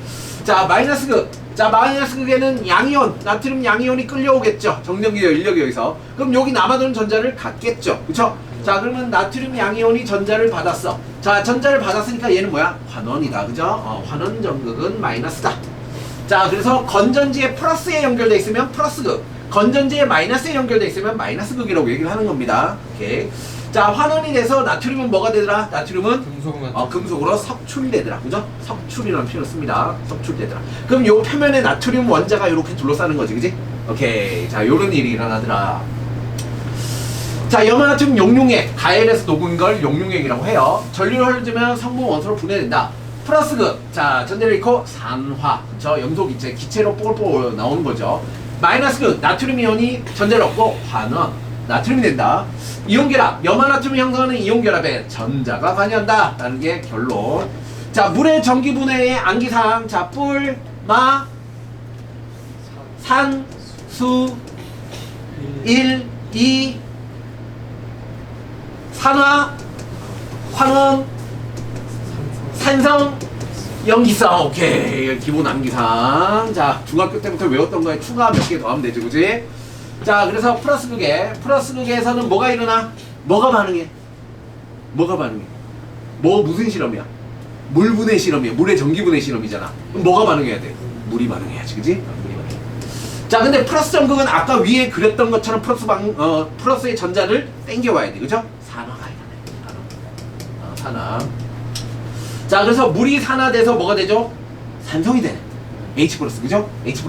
자, 마이너스 극. 자, 마이너스 극에는 양이온, 나트륨 양이온이 끌려오겠죠. 정전기 인력이 여기서. 그럼 여기 남아도는 전자를 갖겠죠. 그쵸? 자, 그러면 나트륨 양이온이 전자를 받았어. 자, 전자를 받았으니까 얘는 뭐야? 환원이다. 그죠? 환원 전극은 마이너스다. 자, 그래서 건전지에 플러스에 연결돼 있으면 플러스 극, 건전지에 마이너스에 연결돼 있으면 마이너스 극이라고 얘기를 하는 겁니다. 오케이. 자, 환원이 돼서 나트륨은 뭐가 되더라? 나트륨은 금속은 금속으로 섭출이 되더라. 그죠? 섭출이라는 표현을 씁니다. 섭출되더라. 그럼 요 표면에 나트륨 원자가 이렇게 둘러싸는 거지. 그지? 오케이. 자, 요런 일이 일어나더라. 자, 염화나트륨 용융액, 가열에서 녹은 걸 용융액이라고 해요. 전류를 흘려주면 성분 원소로 분해된다. 플러스 극, 자, 전자를 잃고 산화, 그쵸? 염속 이체, 기체로 뽀글뽀글 나오는 거죠. 마이너스 극, 나트륨 이온이 전자를 얻고 환원, 나트륨이 된다. 이온 결합, 염화나트륨 형성하는 이온 결합에 전자가 관여한다. 라는 게 결론. 자, 물의 전기 분해의 암기사항, 자, 뿔, 마, 산, 수, 1, 2, 산화, 환원, 산성, 염기성. 오케이. 기본 암기사항. 자, 중학교 때부터 외웠던 거에 추가 몇 개 더 하면 되죠. 그지? 자, 그래서 플러스 극에서는 뭐가 일어나? 뭐가 반응해? 무슨 실험이야? 물 분해 실험이야. 물의 전기 분해 실험이잖아. 그럼 뭐가 반응해야 돼? 물이 반응해야지. 그지? 물이 반응해. 자, 근데 플러스 전극은 아까 위에 그렸던 것처럼 플러스의 전자를 땡겨와야 돼. 그죠? 산화가 일어나요. 산화. 자, 그래서 물이 산화돼서 뭐가 되죠? 산성이 되네. H+, 그죠? H+.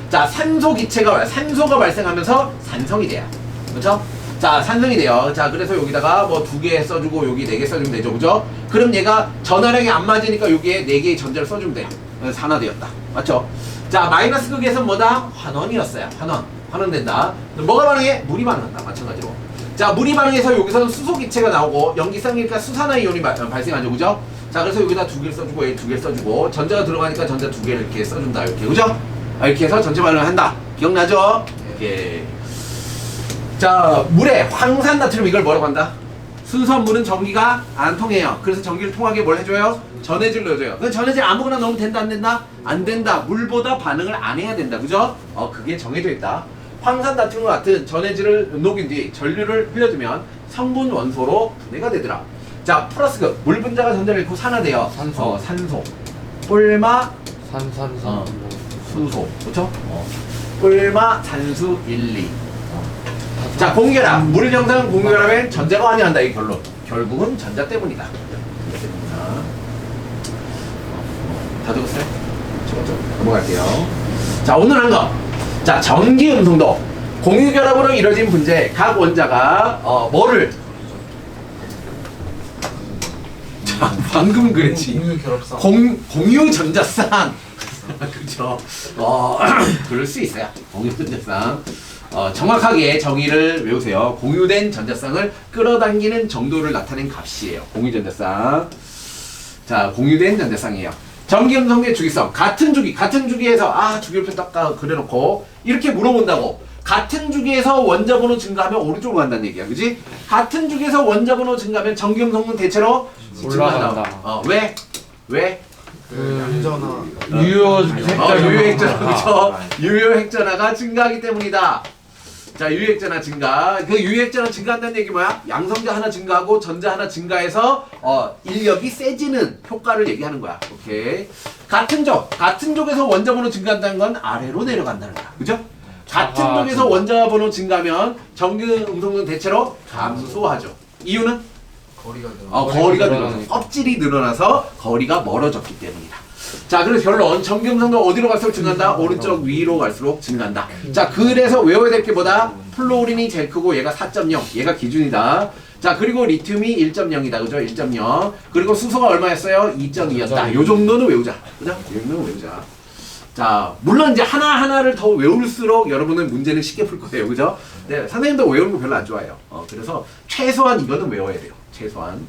자, 산소 기체가 와요. 산소가 발생하면서 산성이 돼요. 그죠? 자, 산성이 돼요. 자, 그래서 여기다가 뭐 2개 써주고 여기 4개 써주면 되죠. 그죠? 그럼 얘가 전화량이 안 맞으니까 여기에 4개의 전자를 써주면 돼요. 산화되었다. 맞죠? 자, 마이너스 극에서 뭐다? 환원이었어요. 환원된다. 뭐가 반응해? 물이 반응한다. 마찬가지로. 자, 물이 반응해서 여기서는 수소 기체가 나오고 염기성이니까 수산화 이온이 발생하죠. 그죠? 자, 그래서 여기다 2개를 써주고 여기 2개를 써주고 전자가 들어가니까 전자 2개를 이렇게 써준다. 이렇게. 그죠? 이렇게 해서 전체 반응을 한다. 기억나죠? 이렇게. 자, 물에 황산 나트륨 이걸 뭐라고 한다? 순수한 물은 전기가 안 통해요. 그래서 전기를 통하게 뭘 해줘요? 전해질 넣어줘요. 그 전해질 아무거나 넣으면 된다 안 된다? 안 된다. 물보다 반응을 안 해야 된다. 그죠? 그게 정해져 있다. 황산 나트륨과 같은 전해질을 녹인 뒤 전류를 흘려주면 성분 원소로 분해가 되더라. 자, 플러스 극, 물 분자가 전자를 잃고 산화돼요. 산소. 산소. 뿔마 산산산. 수소. 그렇죠? 뿔마 산수 1, 2. 자, 공결합. 물 형성 공결합엔 전자가 관여한다. 이 결론. 결국은 전자 때문이다. 다 적었어요? 적었죠? 넘어갈게요. 자, 오늘 한 거. 자, 전기 음성도. 공유결합으로 이루어진 분자에 각 원자가 뭐를 자, 방금 그랬지. 공유 결합상. 공유 전자쌍. 그렇죠. 그럴 수 있어요. 공유 전자쌍. 정확하게 정의를 외우세요. 공유된 전자쌍을 끌어당기는 정도를 나타낸 값이에요. 공유 전자쌍. 자, 공유된 전자쌍이에요. 전기음성의 주기성. 같은 주기에서 주기율표 딱 그려놓고 이렇게 물어본다고. 같은 주기에서 원자 번호 증가하면 오른쪽으로 간다는 얘기야. 그지? 같은 주기에서 원자 번호 증가하면 전기음성은 대체로 올라간다. 왜? 양전화. 유효핵전화. 그렇죠. 유효핵전화가 증가하기 때문이다. 자, 유효핵전화 증가. 그 유효핵전화 증가한다는 얘기 뭐야? 양성자 하나 증가하고 전자 하나 증가해서 인력이 세지는 효과를 얘기하는 거야. 오케이. 같은 족에서 원자 번호 증가한다는 건 아래로 내려간다는 거야. 그죠? 같은 족에서 원자 번호 증가하면 전기 음성은 대체로 감소하죠. 이유는 거리가 늘어나서 껍질이 늘어나서 거리가 멀어졌기 때문이다. 자, 그래서 결론 전기 음성도 어디로 갈수록 증가한다? 오른쪽 위로 갈수록 증가한다. 자, 그래서 외워야 될 게 뭐다? 플로린이 제일 크고 얘가 4.0 얘가 기준이다. 자 그리고 리튬이 1.0이다 그죠? 1.0 그리고 수소가 얼마였어요? 2.2였다. 요 정도는 외우자 그죠? 요 정도는 외우자. 자 물론 이제 하나하나를 더 외울수록 여러분은 문제는 쉽게 풀 거예요 그죠? 네 선생님도 외우는 거 별로 안 좋아해요. 그래서 최소한 이거는 외워야 돼요. 최소한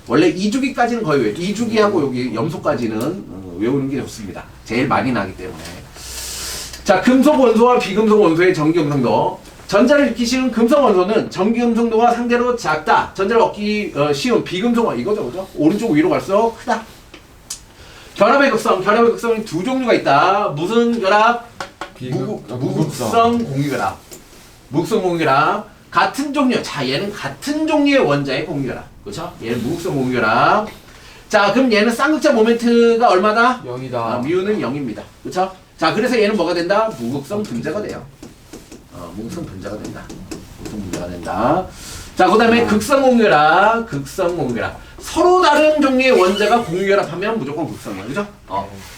원래 2주기까지는 거의 외워요. 2주기하고 여기 염소까지는 외우는 게 좋습니다. 제일 많이 나기 때문에. 자 금속 원소와 비금속 원소의 전기 음성도. 전자를 읽기 쉬운 금속 원소는 전기 음성도가 상대로 작다. 전자를 얻기 쉬운 비금속 원소 이거죠 그죠? 오른쪽 위로 갈수록 크다. 결합의 극성이 두 종류가 있다. 무슨 결합? 무극성 공유결합. 무극성 공유결합. 같은 종류. 자, 얘는 같은 종류의 원자의 공유결합. 그렇죠? 얘는 무극성 공유결합. 자, 그럼 얘는 쌍극자 모멘트가 얼마다? 0이다. 뮤는 0입니다. 그렇죠? 자, 그래서 얘는 뭐가 된다? 무극성 분자가 돼요. 무극성 분자가 된다. 무극성 분자가 된다. 자, 그다음에 극성 공유결합. 서로 다른 종류의 원자가 공유결합하면 무조건 극성이야. 그죠?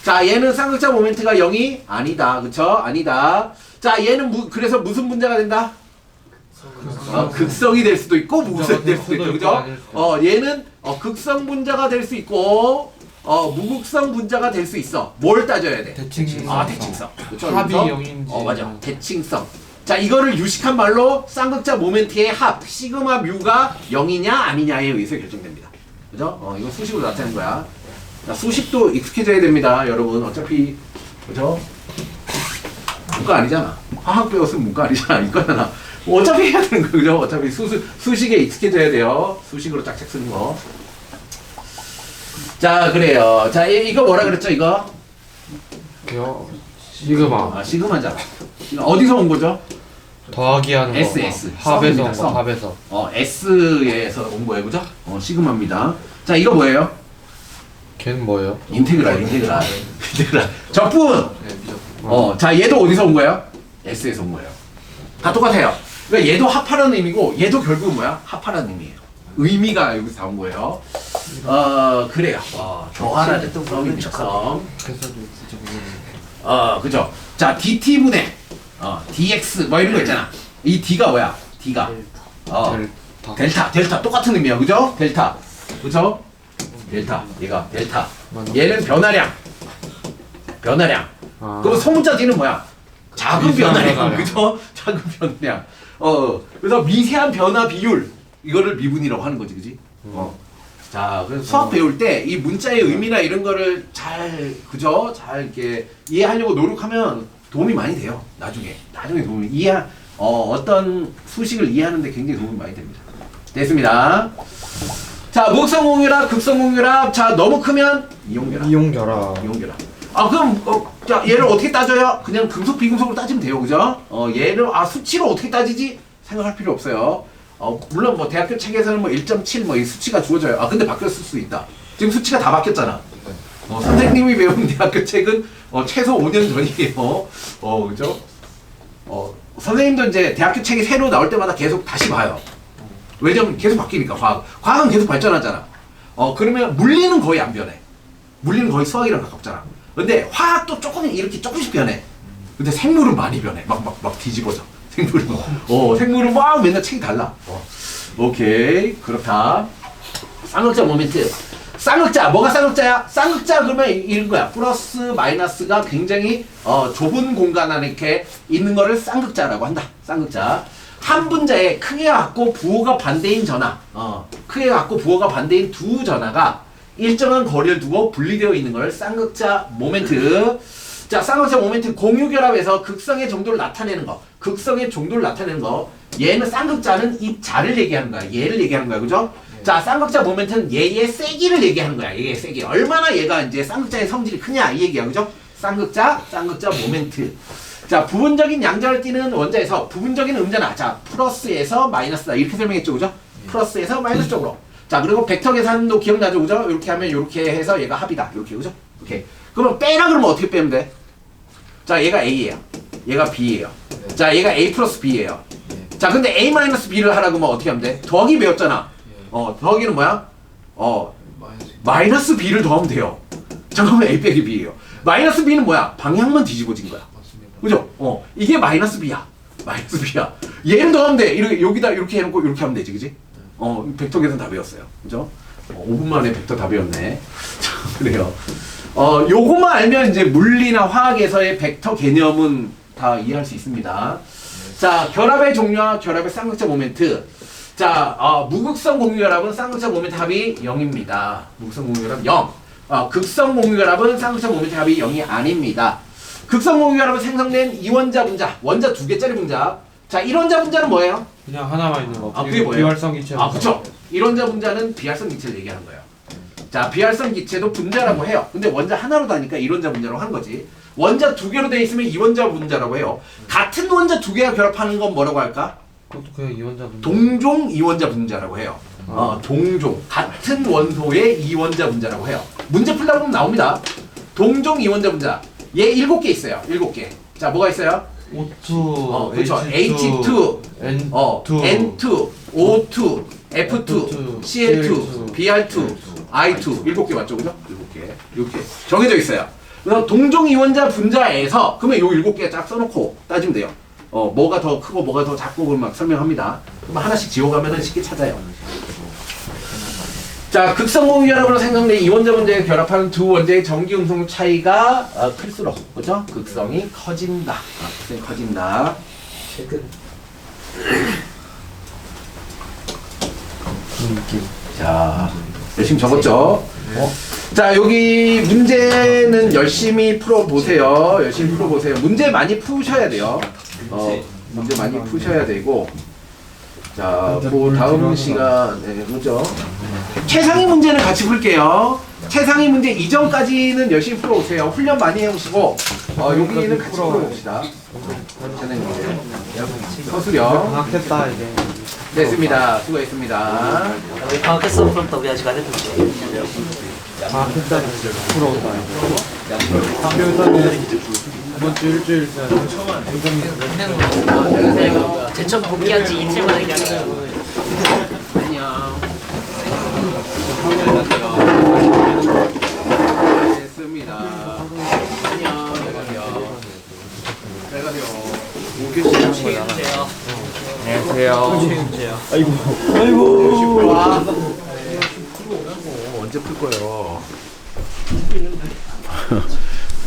자, 얘는 쌍극자 모멘트가 0이 아니다. 그쵸? 아니다. 자, 얘는 그래서 무슨 분자가 된다? 극성이 될 수도 있고, 무극성이 될 수도 있고, 그죠? 얘는 극성 분자가 될 수 있고, 무극성 분자가 될 수 있어. 뭘 따져야 돼? 대칭성. 대칭성. 그쵸? 합이 그래서? 0인지. 맞아. 대칭성. 자, 이거를 유식한 말로 쌍극자 모멘트의 합, 시그마 뮤가 0이냐 아니냐에 의해서 결정됩니다. 그죠? 이거 수식으로 나타낸 거야. 자, 수식도 익숙해져야 됩니다, 여러분. 어차피, 그죠? 문과 아니잖아. 화학 배웠으면 문과 아니잖아. 이거잖아. 어차피 해야 되는 거, 그죠? 어차피 수식에 익숙해져야 돼요. 수식으로 짝짝 쓰는 거. 자, 그래요. 자, 이거 뭐라 그랬죠, 이거? 시그마. 시그마잖아. 어디서 온 거죠? 더하기 하는 거. S. 합에서 온 썸. 거. 합에서. S에서 온 거예요, 그죠? 시그마입니다. 자, 이거 뭐예요? 걔는 뭐예요? 인테그랄. 적분! 자, 얘도 어디서 온 거예요? S에서 온 거예요. 다 똑같아요. 그러니까 얘도 합하라는 의미고, 얘도 결국은 뭐야? 합하라는 의미예요. 의미가 여기서 나온 거예요. 그래요. 더하라는 썸이 썸. 그죠? 자, DT분의 dx 뭐 이런 거 있잖아. 이 d가 뭐야? d가 델타 똑같은 의미야. 그죠? 델타. 그죠? 얘가 델타. 얘는 변화량. 그럼 소문자 d는 뭐야? 작은 변화량. 그죠? 작은 변화량. 그래서 미세한 변화 비율 이거를 미분이라고 하는 거지. 그지? 자, 그래서 수학 배울 때 이 문자의 의미나 이런 거를 잘 이렇게 이해하려고 노력하면 도움이 많이 돼요. 나중에 도움이 어떤 수식을 이해하는데 굉장히 도움이 많이 됩니다. 됐습니다. 자, 무극성 공유랍, 극성 공유랍. 자, 너무 크면 이용결합. 그럼 자, 얘를 어떻게 따져요? 그냥 금속 비금속으로 따지면 돼요. 그죠? 얘를 수치로 어떻게 따지지? 생각할 필요 없어요. 물론 뭐 대학교 책에서는 뭐 1.7 뭐 이 수치가 주어져요. 근데 바뀌었을 수 있다. 지금 수치가 다 바뀌었잖아. 선생님이 배운 대학교 책은 최소 5년 전이에요. 그죠? 선생님도 이제 대학교 책이 새로 나올 때마다 계속 다시 봐요. 왜냐면 계속 바뀌니까 과학은 계속 발전하잖아. 그러면 물리는 거의 안 변해. 물리는 거의 수학이랑 가깝잖아. 근데 화학도 조금씩 변해. 근데 생물은 많이 변해. 막 뒤집어져. 생물은 막 맨날 책이 달라. 오케이. 그렇다. 쌍극자 모멘트. 뭐가 쌍극자야? 쌍극자 그러면 이런 거야. 플러스 마이너스가 굉장히 좁은 공간 안에 이렇게 있는 거를 쌍극자라고 한다. 쌍극자. 한 분자에 크게 갖고 부호가 반대인 전하. 크게 갖고 부호가 반대인 두 전하가 일정한 거리를 두고 분리되어 있는 걸 쌍극자 모멘트. 자, 쌍극자 모멘트 공유결합에서 극성의 정도를 나타내는 거. 얘는 쌍극자는 입자를 얘기하는 거야. 얘를 얘기하는 거야. 그죠? 자, 쌍극자 모멘트는 얘의 세기를 얘기하는 거야. 얘의 세기. 얼마나 얘가 이제 쌍극자의 성질이 크냐 이 얘기야. 그죠? 쌍극자 모멘트. 자, 부분적인 양자를 띠는 원자에서 부분적인 음자나 자, 플러스에서 마이너스다. 이렇게 설명했죠. 그죠? 플러스에서 마이너스 쪽으로. 자, 그리고 벡터 계산도 기억나죠? 그죠? 이렇게 하면 이렇게 해서 얘가 합이다. 이렇게. 그죠? 오케이. 그러면 빼라 그러면 어떻게 빼면 돼? 자, 얘가 A예요. 얘가 B예요. 자, 얘가 A 플러스 B예요. 자, 근데 A 마이너스 B를 하라고 하면 어떻게 하면 돼? 더하기 배웠잖아. 더하기는 뭐야? 마이너스 B를 더하면 돼요. 잠깐만, A 빼기 B예요. 마이너스 B는 뭐야? 방향만 뒤집어진 거야. 그죠? 이게 마이너스 B야. 얘를 더하면 돼. 이렇게 여기다 이렇게 해놓고 이렇게 하면 되지, 그지? 벡터 계산 다 배웠어요, 그죠? 5분 만에 벡터 다 배웠네. 자, 그래요. 요것만 알면 이제 물리나 화학에서의 벡터 개념은 다 이해할 수 있습니다. 자, 결합의 종류와 결합의 쌍극자 모멘트. 자, 무극성 공유결합은 쌍극자 모멘트 합이 0입니다. 무극성 공유결합 0. 극성 공유결합은 쌍극자 모멘트 합이 0이 아닙니다. 극성 공유결합은 생성된 이원자 분자, 원자 2개짜리 분자. 자, 1원자 분자는 뭐예요? 그냥 하나만 있는 거. 그게 뭐예요? 비활성 기체. 그쵸. 1원자 분자는 비활성 기체를 얘기하는 거예요. 자, 비활성 기체도 분자라고 해요. 근데 원자 하나로 다니까 1원자 분자라고 하는 거지. 원자 2개로 돼 있으면 2원자 분자라고 해요. 같은 원자 2개가 결합하는 건 뭐라고 할까? 그것도 그냥 이원자 분자. 동종 2원자 분자라고 해요. 동종. 같은 원소의 2원자 분자라고 해요. 문제 풀다 보면 나옵니다. 동종 2원자 분자. 얘 7개 있어요. 7개. 자, 뭐가 있어요? O2, 그렇죠. H2, N2, N2, O2, F2, Cl2, Br2, I2 7개 맞죠, 그죠? 7개 이렇게 정해져 있어요. 그래서 동종 이원자 분자에서 그러면 요 7개 쫙 써놓고 따지면 돼요. 뭐가 더 크고 뭐가 더 작고 그걸 막 설명합니다. 그럼 하나씩 지워가면은 쉽게 찾아요. 자, 극성공유결합으로 생성된 이원자 분자에 결합하는 두 원자의 전기 음성 차이가 클수록, 그죠? 극성이 커진다. 극성이 커진다. 자, 열심히 적었죠? 자, 여기 문제는 열심히 풀어보세요. 열심히 풀어보세요. 문제 많이 푸셔야 돼요. 문제 많이 푸셔야 되고. 자, 그 다음 시간에 그죠? 최상위 문제는 같이 풀게요. 최상위 문제 이전까지는 열심히 풀어오세요. 훈련 많이 해오시고 여기는 같이 풀어봅시다. 최상위 문제 서술형 방학했다 이제. 됐습니다. 수고했습니다. 우리 방학했어. 그럼 또 우리 아직 안 했는데. 방학했다 이제 풀어온다. 학교에서는 이번 주 일주일 제천 복귀한 지 이틀 만에 그냥 안녕. 됐습니다. 안녕. 잘 가세요. 5교시 주세요. 안녕하세요. 아이고. 와. 언제 풀 거예요?